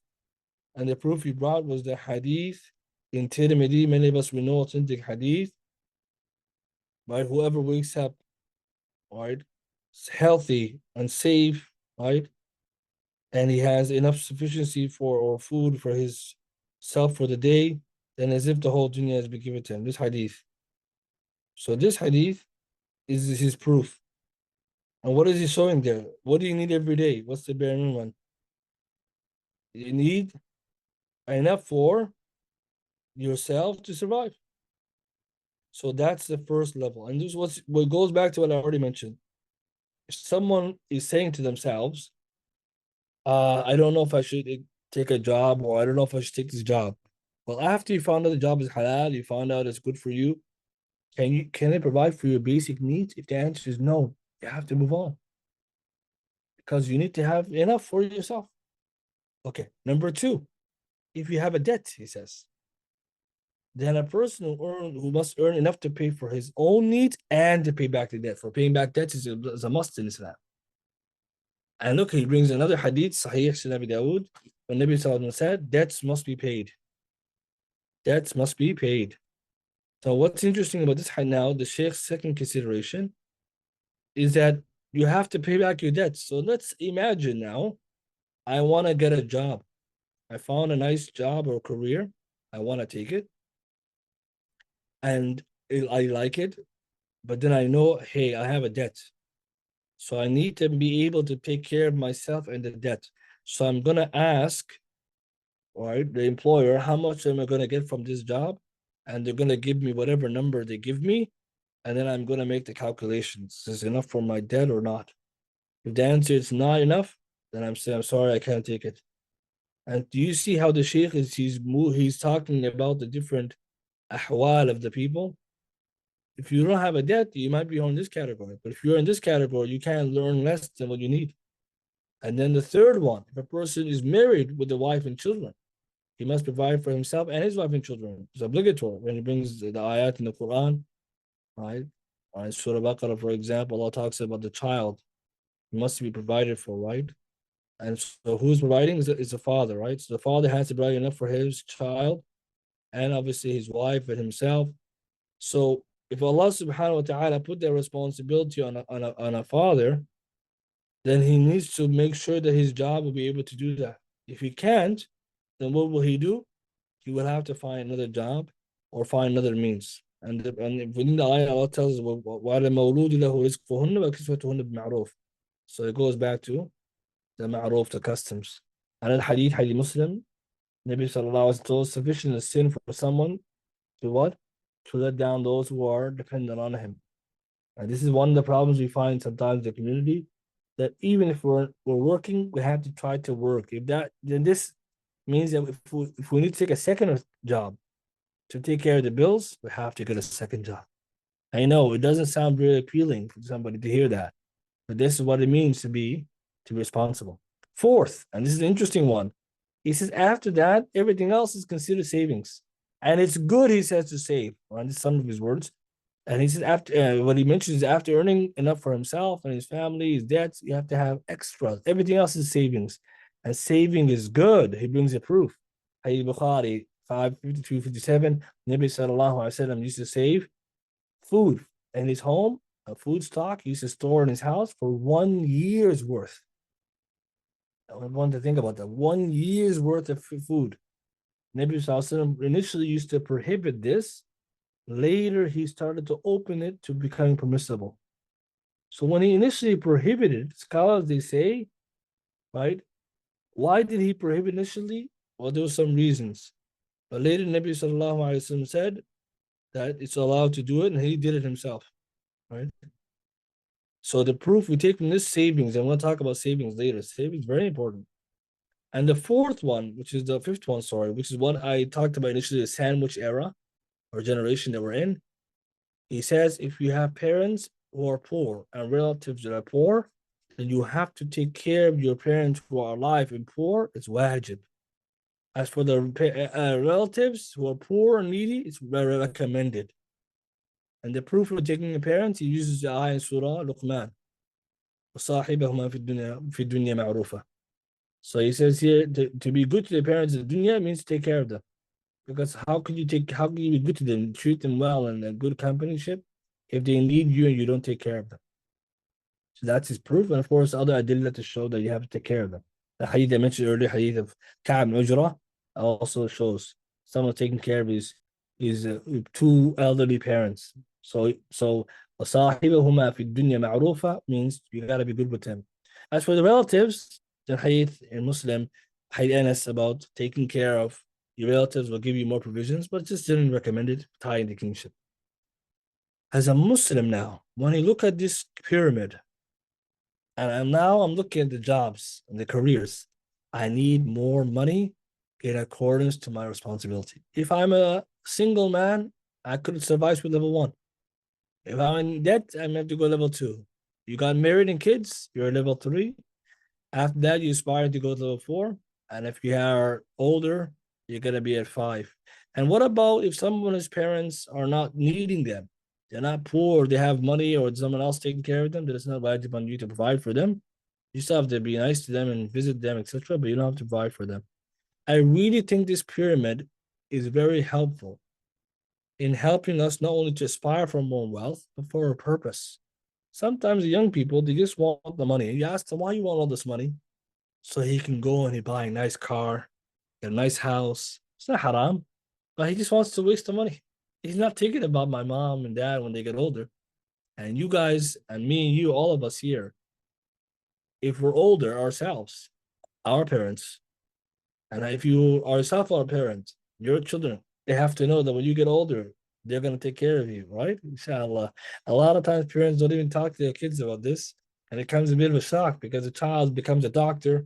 [SPEAKER 3] And the proof he brought was the hadith in Tirmidhi. Many of us, we know authentic hadith. Right? Whoever wakes up, right, healthy and safe, right, and he has enough sufficiency or food for his self for the day, then as if the whole dunya has been given to him. This hadith. So this hadith is his proof. And what is he showing there? What do you need every day? What's the bare minimum? You need enough for yourself to survive. So that's the first level. And this is what goes back to what I already mentioned. If someone is saying to themselves, I don't know if I should take a job, or I don't know if I should take this job. Well, after you found out the job is halal, you found out it's good for you, can it provide for your basic needs? If the answer is no, you have to move on. Because you need to have enough for yourself. Okay, number 2, if you have a debt, he says, then a person who must earn enough to pay for his own needs and to pay back the debt. For paying back debts is a must in Islam. And look, he brings another hadith, Sahih Sunan Dawood, when Nabi Sallallahu Alaihi Wasallam said, debts must be paid. Debts must be paid. So what's interesting about this hadith now, the Shaykh's second consideration, is that you have to pay back your debts. So let's imagine now, I want to get a job. I found a nice job or career. I want to take it. And I like it. But then I know, hey, I have a debt. So I need to be able to take care of myself and the debt. So I'm going to ask right? The employer, how much am I going to get from this job? And they're going to give me whatever number they give me. And then I'm going to make the calculations. Is this enough for my debt or not? If the answer is not enough, then I'm saying, I'm sorry, I can't take it. And do you see how the Shaykh is, he's talking about the different ahwal of the people? If you don't have a debt, you might be on this category. But if you're in this category, you can't learn less than what you need. And then the third one, if a person is married with a wife and children, he must provide for himself and his wife and children. It's obligatory when he brings the ayat in the Quran, right? In Surah Baqarah, for example, Allah talks about the child. He must be provided for, right? And so who's providing is the father, right? So the father has to provide enough for his child and obviously his wife and himself. So if Allah subhanahu wa ta'ala put that responsibility on a father, then he needs to make sure that his job will be able to do that. If he can't, then what will he do? He will have to find another job or find another means. And within the ayah, Allah tells us, وَعَلَى مَوْلُودِ لَهُ رِزْقُهُنَّ وَكِسْوَتُهُنَّ بِمَعْرُوفٍ. So it goes back to the ma'ruf, the customs. And in hadith Muslim, Nabi sallallahu alaihi wasallam told sufficient is sin for someone to what? To let down those who are dependent on him. And this is one of the problems we find sometimes in the community, that even if we're working, we have to try to work. If that, then this means that if we need to take a second job to take care of the bills, we have to get a second job. I know it doesn't sound very appealing for somebody to hear that, but this is what it means to be responsible. Fourth, and this is an interesting one, he says after that, everything else is considered savings. And it's good, he says, to save. Right? This is some of his words. And he says after what he mentions is after earning enough for himself and his family, his debts, you have to have extras. Everything else is savings. And saving is good. He brings a proof. Hadith Bukhari 552-57. Nabi sallallahu alaihi wasallam used to save food in his home, a food stock he used to store in his house for 1 year's worth. I want to think about that. 1 year's worth of food. Nabi sallallahu alaihi wasallam initially used to prohibit this. Later, he started to open it to becoming permissible. So when he initially prohibited, scholars, they say, right, why did he prohibit initially? Well, there were some reasons. But later, Nabi sallallahu alaihi wasallam said that it's allowed to do it, and he did it himself, right? So the proof we take from this savings, and we'll talk about savings later. Savings, very important. And the fourth one, which is the fifth one, sorry, which is what I talked about initially, the sandwich era or generation that we're in. He says if you have parents who are poor and relatives that are poor, then you have to take care of your parents who are alive and poor. It's wajib. As for the relatives who are poor and needy, it's very recommended. And the proof of taking the parents, he uses the ayah in Surah Luqman. وَصَاحِبَهُمَا فِي الدُّنْيَا مَعْرُوفًا. So he says here, to be good to the parents in the dunya means to take care of them. Because how can you be good to them, treat them well and a good companionship if they need you and you don't take care of them? So that's his proof. And of course, other adillah to show that you have to take care of them. The hadith I mentioned earlier, hadith of Ka'b and Ujrah, also shows someone taking care of his two elderly parents. So وَصَاحِبَهُمَا فِي الدُّنْيَا مَعْرُوفًا means you got to be good with them. As for the relatives, the hadith in Muslim, hadith Anas about taking care of your relatives will give you more provisions, but just didn't recommend it, tying the kingship. As a Muslim now, when I look at this pyramid, and I'm looking at the jobs and the careers, I need more money in accordance to my responsibility. If I'm a single man, I could survive with level 1. If I'm in debt, I have to go level 2. You got married and kids, you're level 3. After that, you aspire to go to level 4. And if you are older, you're going to be at 5. And what about if someone's parents are not needing them? They're not poor, they have money, or someone else taking care of them, that it's not wajib on you to provide for them. You still have to be nice to them and visit them, etc., but you don't have to provide for them. I really think this pyramid is very helpful in helping us not only to aspire for more wealth, but for a purpose. Sometimes the young people, they just want the money. You ask them, why you want all this money? So he can go and he buy a nice car, get a nice house. It's not haram, but he just wants to waste the money. He's not thinking about my mom and dad when they get older. And you guys and me and you, all of us here, if we're older ourselves, our parents, And if you are yourself or a parent, your children, they have to know that when you get older, they're going to take care of you, right? Inshallah. A lot of times parents don't even talk to their kids about this. And it comes a bit of a shock because the child becomes a doctor,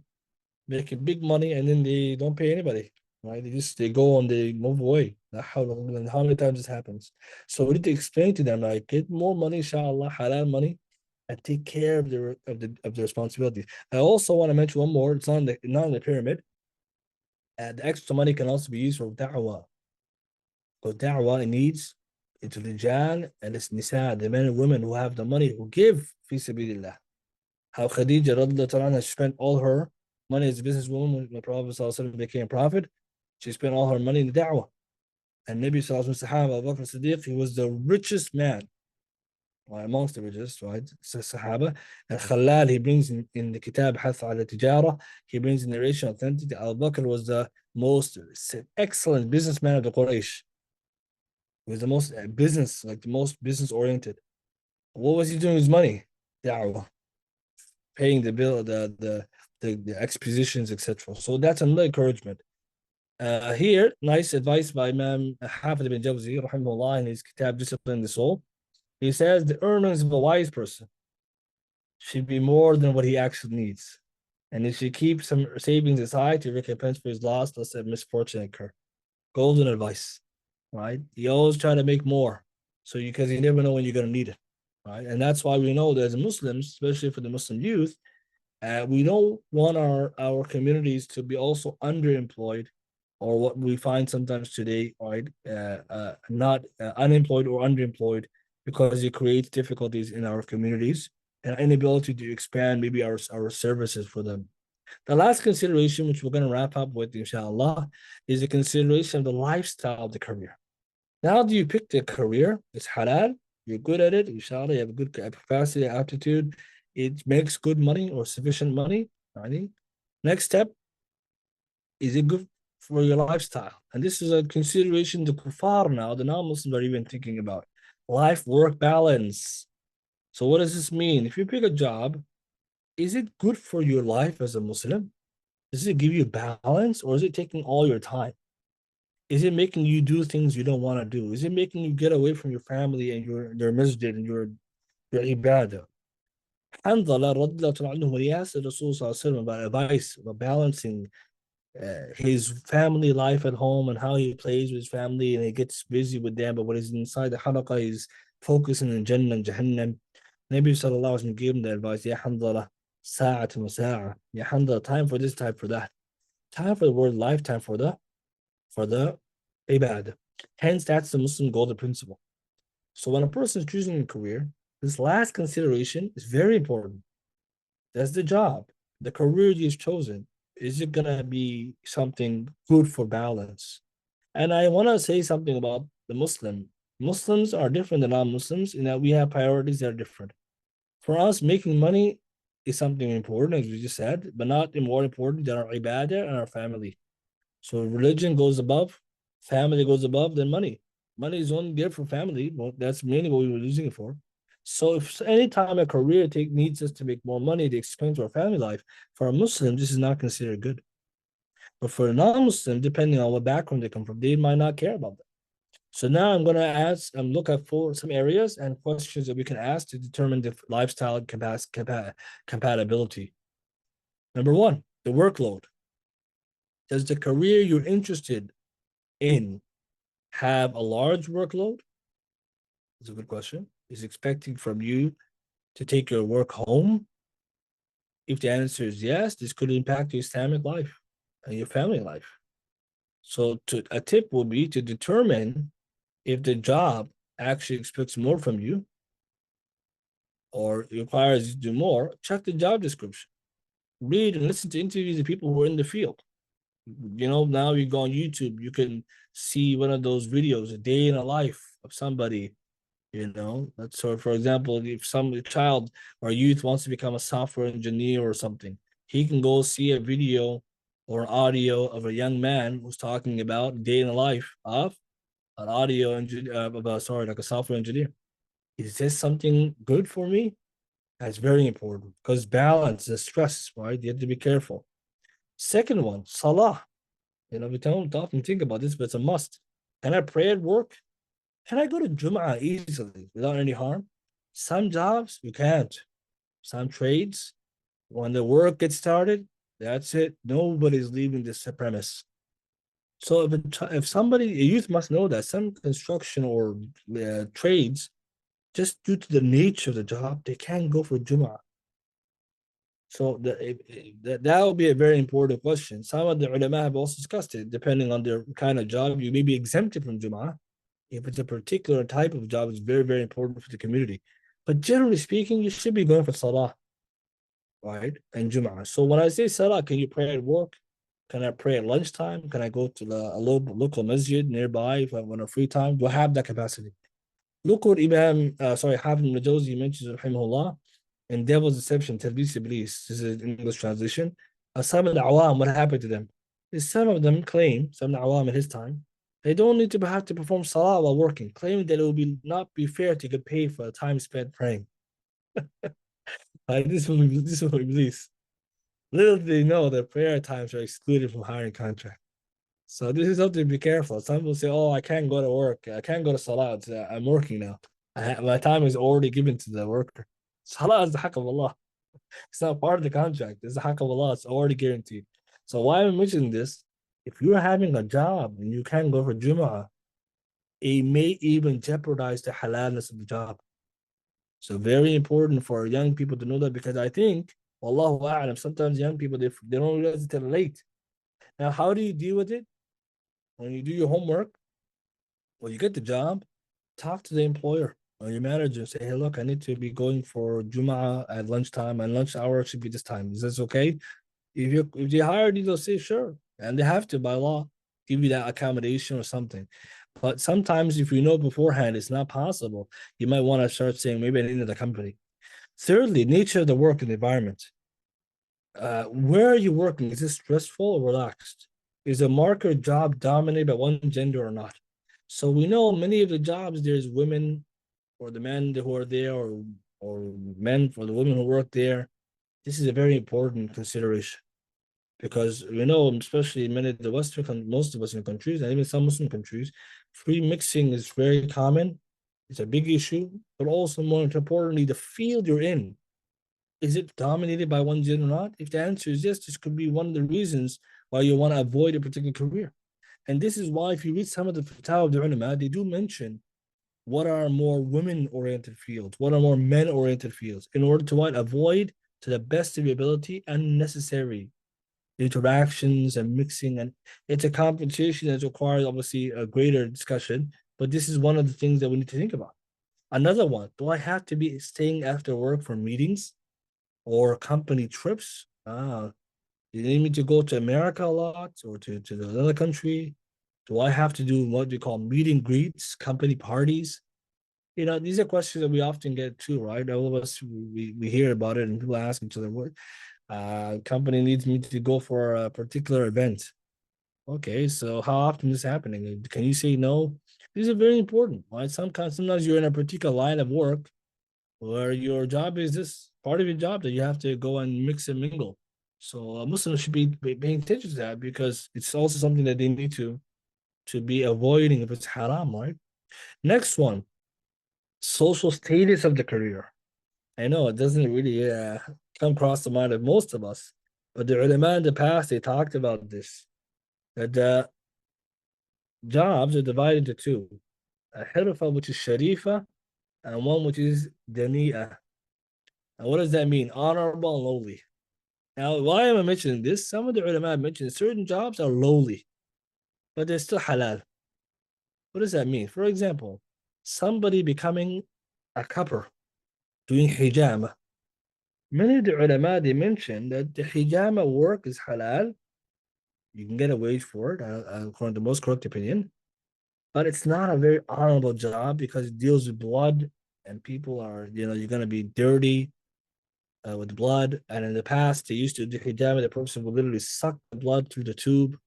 [SPEAKER 3] making big money, and then they don't pay anybody, right? They go and they move away. How many times this happens? So we need to explain to them, like, get more money, inshallah, halal money, and take care of the responsibilities. I also want to mention one more. It's not in the pyramid. The extra money can also be used for da'wah. Because da'wah needs it's the rijal and it's nisa, the men and women who have the money who give fi sabilillah. How Khadija radiallahu anha spent all her money as a businesswoman when the Prophet ﷺ became prophet. She spent all her money in the da'wah. And Nabi Sallallahu Sahaba, Abu Bakr Siddiq, he was the richest man, well, amongst the richest, right? Sahaba. And Halal, he brings in the Kitab Hath al Tijara, he brings in narration authentic. Abu Bakr was the most excellent businessman of the Quraysh. He was the most business, like the most business oriented. What was he doing with his money? Da'wah. Paying the bill, the expositions, etc. So that's another encouragement. Here, nice advice by Imam Hafid ibn Jawzi, rahimahullah, in his Kitab Discipline the Soul. He says the earnings of a wise person should be more than what he actually needs. And he should keep some savings aside to recompense for his loss, lest a misfortune occur. Golden advice, right? You always try to make more, because you never know when you're going to need it, right? And that's why we know that as Muslims, especially for the Muslim youth, we don't want our communities to be also underemployed, or what we find sometimes today, right? Not unemployed or underemployed, because it creates difficulties in our communities and inability to expand maybe our services for them. The last consideration, which we're going to wrap up with, inshallah, is the consideration of the lifestyle of the career. Now, do you pick the career? It's halal, you're good at it, inshallah, you have a good capacity, aptitude, it makes good money or sufficient money. Right? Next step, is it good for your lifestyle? And this is a consideration the kuffar now, the non-Muslims are even thinking about. Life-work balance. So what does this mean? If you pick a job, is it good for your life as a Muslim? Does it give you balance, or is it taking all your time? Is it making you do things you don't want to do? Is it making you get away from your family and your masjid and your ibadah? Hanzala radiallahu anhu, when he asked the Rasul about advice about balancing his family life at home and how he plays with his family and he gets busy with them, but when he's inside the halaqah, he's focusing on Jannah and Jahannam. Nabi sallallahu alaihi wasallam gave him the advice, Ya Hanzala, sa'at wa sa'a. Ya Hanzala, time for this, time for that. Time for the word life, time for the ibadah. Hence, that's the Muslim golden principle. So when a person is choosing a career, this last consideration is very important. That's the job. The career you've chosen, is it gonna be something good for balance? And I want to say something about the Muslim. Muslims are different than non-Muslims in that we have priorities that are different. For us, making money is something important, as we just said, but not more important than our ibadah and our family. So religion goes above, family goes above, then money. Money is only there for family. Well, that's mainly what we were using it for. So if anytime a career needs us to make more money to expand to our family life, for a Muslim, this is not considered good. But for a non-Muslim, depending on what background they come from, they might not care about that. So now I'm going to look at for some areas and questions that we can ask to determine the lifestyle compatibility. Number one, the workload. Does the career you're interested in have a large workload? That's a good question. Is expecting from you to take your work home? If the answer is yes, this could impact your Islamic life and your family life. So a tip would be to determine if the job actually expects more from you or requires you to do more. Check the job description. Read and listen to interviews of people who are in the field. Now you go on YouTube, you can see one of those videos, a day in a life of somebody. So for example, if some child or youth wants to become a software engineer or something, he can go see a video or audio of a young man who's talking about day in the life of an audio engineer, like a software engineer. Is this something good for me? That's very important because balance is stress, right? You have to be careful. Second one, salah. We don't often think about this, but it's a must. Can I pray at work? Can I go to Jum'ah easily without any harm? Some jobs you can't. Some trades, when the work gets started, that's it. Nobody's leaving this premise. So if somebody, a youth must know that some construction or trades, just due to the nature of the job, they can't go for Jum'ah. So that would be a very important question. Some of the ulama have also discussed it. Depending on their kind of job, you may be exempted from Jum'ah. If it's a particular type of job, it's very, very important for the community. But generally speaking, you should be going for Salah, right? And Jum'ah. So when I say Salah, can you pray at work? Can I pray at lunchtime? Can I go to a local masjid nearby if I want a free time? Do I have that capacity? Look what Hafiz ibn Jawzi mentions, rahimahullah, in Devil's Deception, Talbis Iblis. This is an English translation. Some of the awam, what happened to them? Is some of them claim, some of the awam in his time, they don't need to have to perform salah while working, claiming that it will not be fair to get paid for the time spent praying. This is Iblis. Little do they know that prayer times are excluded from hiring contract. So this is something to be careful. Some people say, "Oh, I can't go to work. I can't go to salah. I'm working now. My time is already given to the worker." Salah is the haq of Allah. It's not part of the contract. It's the haq of Allah. It's already guaranteed. So why am I mentioning this? If you're having a job and you can't go for Jumu'ah, it may even jeopardize the halalness of the job. So very important for young people to know that, because I think, Wallahu a'lam, sometimes young people, they don't realize it till late. Now, how do you deal with it? When you do your homework, when you get the job, talk to the employer or your manager. Say, hey, look, I need to be going for Jumu'ah at lunchtime, and lunch hour should be this time. Is this okay? If they hire you, they'll say sure, and they have to by law give you that accommodation or something. But sometimes, if you know beforehand it's not possible, you might want to start saying maybe I need the company. Thirdly, nature of the work and the environment. Where are you working? Is it stressful or relaxed? Is a marker job dominated by one gender or not? So we know many of the jobs there's women or the men who are there, or men for the women who work there. This is a very important consideration, because we know, especially in many of the most of Western countries, and even some Muslim countries, free mixing is very common. It's a big issue, but also more importantly, the field you're in, is it dominated by one gender or not? If the answer is yes, this could be one of the reasons why you want to avoid a particular career. And this is why, if you read some of the fatwa of the ulama, they do mention what are more women-oriented fields, what are more men-oriented fields, in order to what? Avoid, to the best of your ability, unnecessary interactions and mixing. And it's a competition that requires obviously a greater discussion, but this is one of the things that we need to think about. Another one, do I have to be staying after work for meetings or company trips? You need me to go to America a lot, or to another country? Do I have to do what we call meet and greets, company parties? These are questions that we often get too, right? All of us, we hear about it, and people ask each other, what company needs me to go for a particular event. Okay, so how often is this happening? Can you say no? These are very important, right? Sometimes you're in a particular line of work where your job is this part of your job that you have to go and mix and mingle. So a Muslim should be paying attention to that, because it's also something that they need to be avoiding if it's haram, right? Next one, social status of the career. I know it doesn't really come across the mind of most of us, but the ulama in the past, they talked about this, that the jobs are divided into two: a hirfa, which is sharifa, and one which is dani'a. And what does that mean? Honorable and lowly. Now, why am I mentioning this? Some of the ulama mentioned certain jobs are lowly, but they're still halal. What does that mean? For example, somebody becoming a cupper, doing hijama. Many of the ulama, they mentioned that the hijama work is halal. You can get a wage for it, according to the most correct opinion. But it's not a very honorable job, because it deals with blood, and people are, you're going to be dirty with blood. And in the past, they used to do hijama, the person would literally suck the blood through the tube.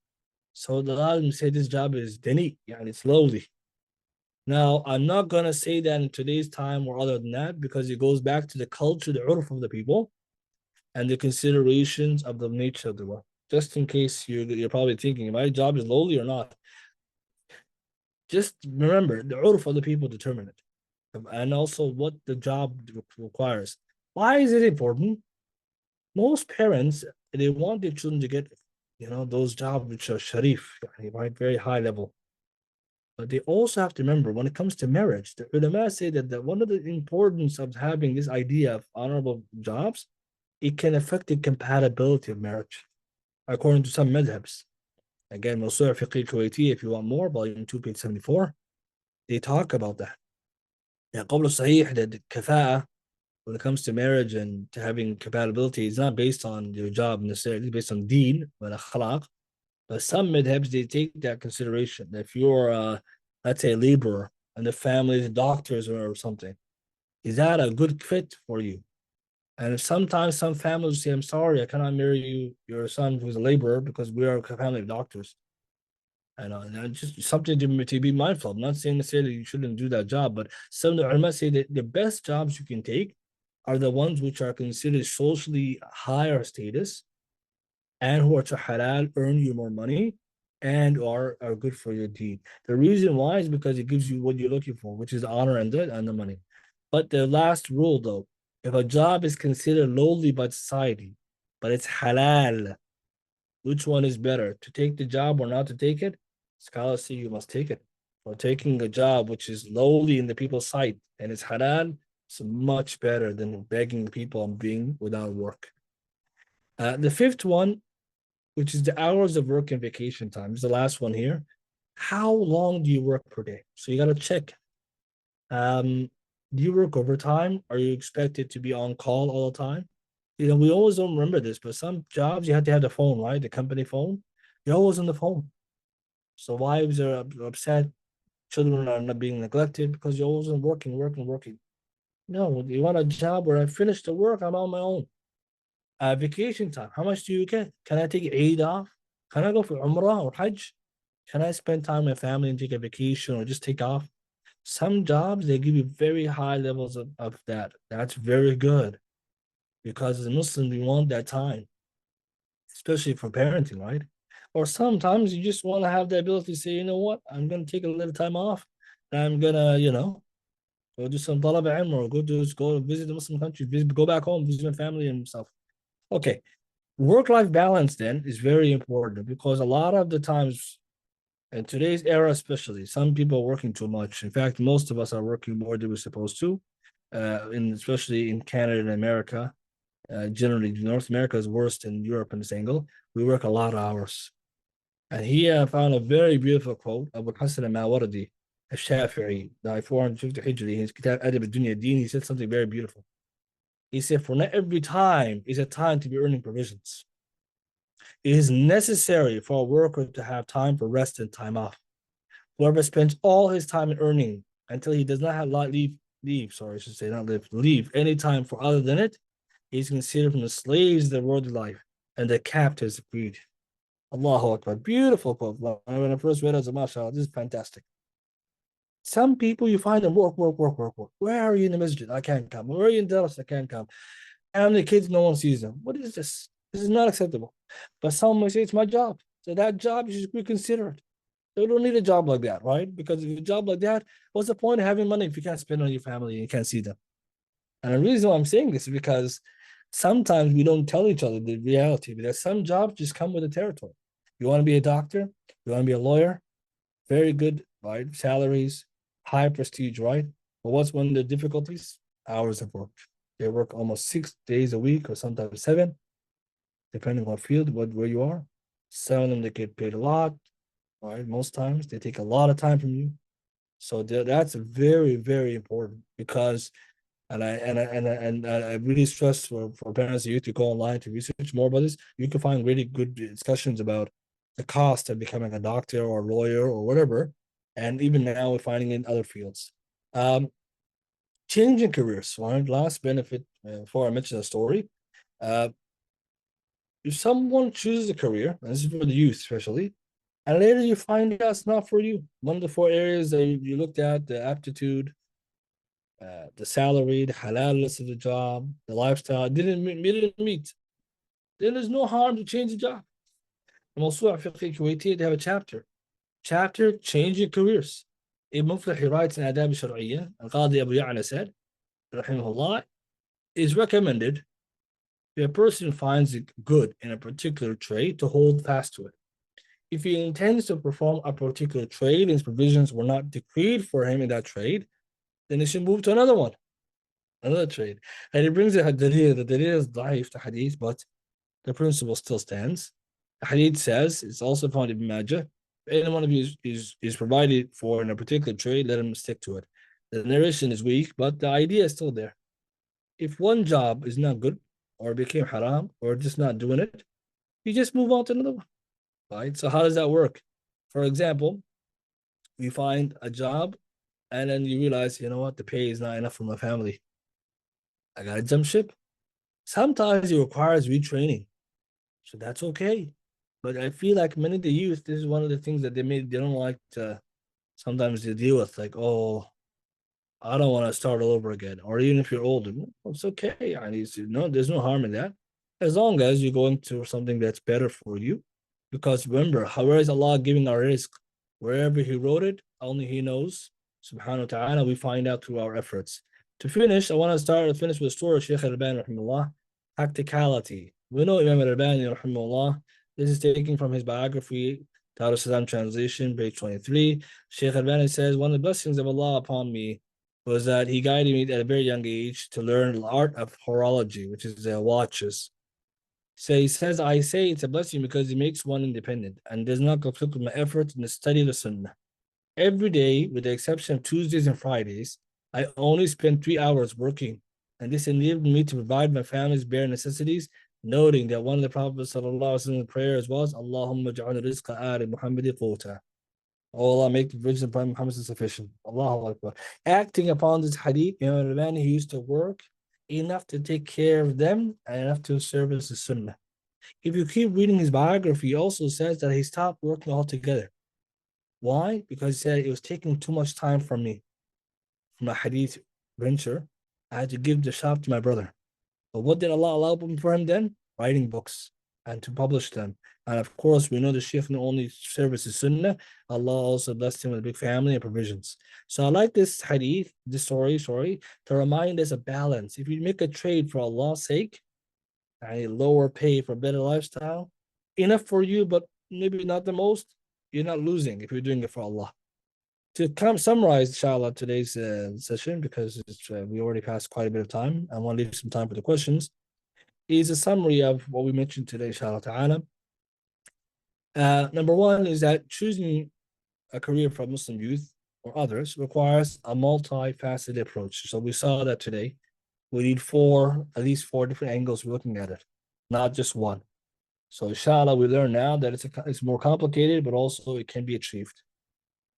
[SPEAKER 3] So the alim say this job is dini, and it's lowly. Now, I'm not going to say that in today's time or other than that, because it goes back to the culture, the urf of the people, and the considerations of the nature of the work. just in case you're probably thinking, my job is lowly or not. Just remember, the urf of the people determine it, and also what the job requires. Why is it important? Most parents, they want their children to get, those jobs which are sharif, right, very high level. But they also have to remember, when it comes to marriage, the ulama say that one of the importance of having this idea of honorable jobs, it can affect the compatibility of marriage, according to some madhabs. Again, Mawsu' Fiqh Kuwaiti, if you want more, volume 2, page 74, they talk about that. Yeah, قول صحيح that the kafa'a, when it comes to marriage and to having compatibility, is not based on your job necessarily, it's based on deen, but akhlaq. But some madhabs, they take that consideration. If you're, let's say, a laborer and the family is doctors or something, is that a good fit for you? And if sometimes some families say, I'm sorry, I cannot marry you, your son who's a laborer, because we are a family of doctors. And just something to be mindful of. I'm not saying necessarily you shouldn't do that job, but some of the ulama say that the best jobs you can take are the ones which are considered socially higher status and who are to halal, earn you more money, and are good for your deed. The reason why is because it gives you what you're looking for, which is the honor and the money. But the last rule, though, if a job is considered lowly by society, but it's halal, which one is better, to take the job or not to take it? Scholars say you must take it. For taking a job which is lowly in the people's sight and it's halal, it's much better than begging people and being without work. The fifth one, which is the hours of work and vacation time, is the last one here. How long do you work per day? So you got to check. Do you work overtime? Are you expected to be on call all the time? We always don't remember this, but some jobs you have to have the phone, right? The company phone. You're always on the phone. So wives are upset, children are not being neglected because you're always working. No, you want a job where I finish the work, I'm on my own. Vacation time, how much do you get? Can I take Eid off? Can I go for Umrah or Hajj? Can I spend time with my family and take a vacation or just take off? Some jobs, they give you very high levels of that. That's very good because as a Muslim, we want that time, especially for parenting, right? Or sometimes you just want to have the ability to say, you know what, I'm going to take a little time off and I'm going to, go do some talab ilm or go visit the Muslim country, go back home, visit my family and stuff. Okay. Work-life balance then is very important because a lot of the times in today's era, especially, some people are working too much. In fact, most of us are working more than we're supposed to, especially in Canada and America. Generally, North America is worse than Europe in this angle. We work a lot of hours. And he found a very beautiful quote of Hassan al-Mawardi, al-Shafi'i, died 450 Hijri, in his Kitab Adab al-Dunya Deen. He said something very beautiful. He said, for not every time is a time to be earning provisions. It is necessary for a worker to have time for rest and time off. Whoever spends all his time in earning until he does not have leave any time for other than it, he is considered from the slaves of the worldly life and the captives of greed. Allahu Akbar. Beautiful quote. When I first read it, I was like, mashallah, this is fantastic. Some people you find them work. Where are you in the masjid? I can't come. Where are you in Dallas? I can't come. And the kids, no one sees them. What is this? This is not acceptable. But some may say it's my job. So that job, you should reconsider it. You don't need a job like that, right? Because if you a job like that, what's the point of having money if you can't spend on your family and you can't see them? And the reason why I'm saying this is because sometimes we don't tell each other the reality, because some jobs just come with the territory. You want to be a doctor, you want to be a lawyer, very good, right? Salaries, high prestige, right? But what's one of the difficulties? Hours of work. They work almost 6 days a week or sometimes 7, depending on field, where you are. Some of them, they get paid a lot, right? Most times they take a lot of time from you. So that's very, very important because, and I really stress for parents and youth to go online to research more about this. You can find really good discussions about the cost of becoming a doctor or a lawyer or whatever. And even now we're finding in other fields. Changing careers. One last benefit before I mention the story. If someone chooses a career, and this is for the youth especially, and later you find out it's not for you. One of the 4 areas that you looked at, the aptitude, the salary, the halalness of the job, the lifestyle, didn't meet. Then there's no harm to change the job. موسوعة فقهية كويتية, they have a chapter changing careers. Ibn Muflih, he writes in Adab al-Shar'iyya, Al-Qadi Abu Ya'la said, rahimahullah, is recommended if a person finds it good in a particular trade to hold fast to it. If he intends to perform a particular trade and his provisions were not decreed for him in that trade, then he should move to another trade. And he brings a hadith. The dalil is da'if, the hadith, but the principle still stands. The hadith says, it's also found in Ibn Majah, if any one of you is provided for in a particular trade, let him stick to it. The narration is weak, but the idea is still there. If one job is not good, or became haram, or just not doing it, you just move on to another one. Right? So how does that work? For example, you find a job and then you realize, you know what, the pay is not enough for my family. I gotta jump ship. Sometimes it requires retraining. So that's okay. But I feel like many of the youth, this is one of the things that they don't like to sometimes to deal with, like, oh, I don't want to start all over again. Or even if you're older, it's okay. There's no harm in that. As long as you're going to something that's better for you. Because remember, where is Allah giving our rizq? Wherever He wrote it, only He knows. Subhanahu wa ta'ala, we find out through our efforts. To finish, I want to finish with a story of Shaykh Albani, rahimahullah. Practicality. We know Imam Albani, rahimahullah. This is taken from his biography, Dar al-Salam translation, page 23. Shaykh Albani says, one of the blessings of Allah upon me was that He guided me at a very young age to learn the art of horology, which is watches. So he says, I say it's a blessing because it makes one independent and does not conflict with my efforts in the study of the Sunnah. Every day, with the exception of Tuesdays and Fridays, I only spend 3 hours working, and this enabled me to provide my family's bare necessities, noting that one of the Prophet's prayers was, Allahumma ja'al rizqa ali Muhammadi quta. Oh Allah, make the provision upon Muhammad sufficient. Allahu Akbar. Acting upon this hadith, Imam Albani, he used to work enough to take care of them and enough to service the Sunnah. If you keep reading his biography, he also says that he stopped working altogether. Why? Because he said it was taking too much time from me, from my hadith venture. I had to give the shop to my brother. But what did Allah allow for him then? Writing books and to publish them. And of course, we know the Shaykh not only services Sunnah, Allah also blessed him with a big family and provisions. So I like this hadith, this story, to remind us of balance. If you make a trade for Allah's sake, a lower pay for a better lifestyle, enough for you, but maybe not the most, you're not losing if you're doing it for Allah. To summarize, inshallah, today's session, because we already passed quite a bit of time, I want to leave some time for the questions, is a summary of what we mentioned today, inshallah ta'ala. Number one is that choosing a career for Muslim youth or others requires a multifaceted approach. So we saw that today. We need at least four different angles we're looking at it, not just one. So inshallah, we learn now that it's more complicated, but also it can be achieved.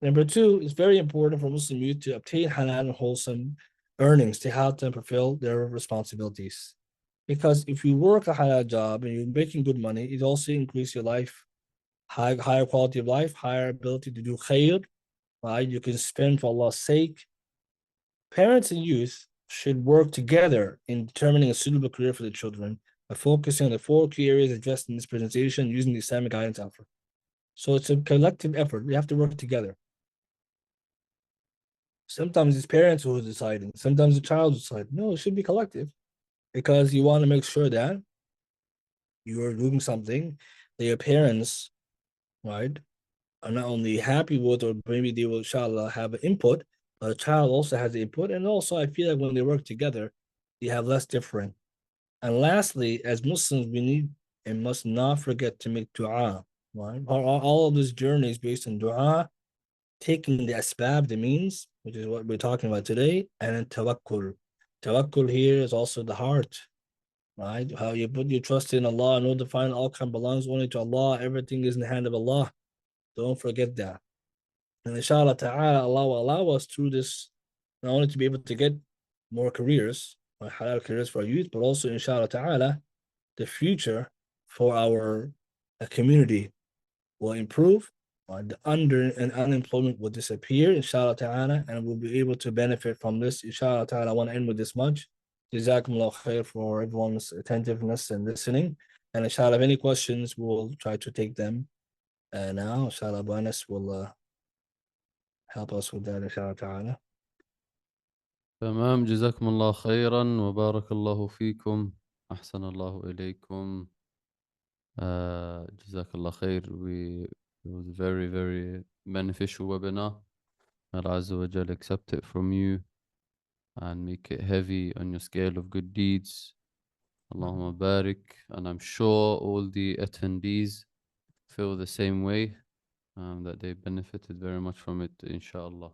[SPEAKER 3] Number two, it's very important for Muslim youth to obtain halal and wholesome earnings to help them fulfill their responsibilities. Because if you work a halal job and you're making good money, it also increases your life, higher quality of life, higher ability to do khair, right? You can spend for Allah's sake. Parents and youth should work together in determining a suitable career for their children by focusing on the four key areas addressed in this presentation using the Islamic guidance offered. So it's a collective effort. We have to work together. Sometimes it's parents who are deciding. Sometimes the child decides. No, it should be collective because you want to make sure that you are doing something that your parents, right, are not only happy with, or maybe they will, inshallah, have an input, but the child also has the input. And also, I feel like when they work together, they have less different. And lastly, as Muslims, we need and must not forget to make dua. Right? All of this journey is based on dua, taking the asbab, the means, which is what we're talking about today, and then tawakkul. Tawakkul here is also the heart, right? How you put your trust in Allah, know the final outcome belongs only to Allah. Everything is in the hand of Allah. Don't forget that. And inshallah ta'ala, Allah will allow us through this, not only to be able to get more careers, halal careers for our youth, but also inshallah ta'ala, the future for our community will improve. The unemployment will disappear, inshallah ta'ala, and we'll be able to benefit from this. Inshallah ta'ala, I want to end with this much. Jazakumullah khair for everyone's attentiveness and listening. And inshallah, if any questions, we'll try to take them now. Inshallah, Abanas will help us with that, inshallah ta'ala.
[SPEAKER 2] تمام جزاكم الله خيرا وبارك الله فيكم أحسن الله إليكم جزاك الله خير. It was a very very beneficial webinar. Allah Azza wa Jal accept it from you and make it heavy on your scale of good deeds. Allahumma barik. And I'm sure all the attendees feel the same way, that they benefited very much from it, inshallah.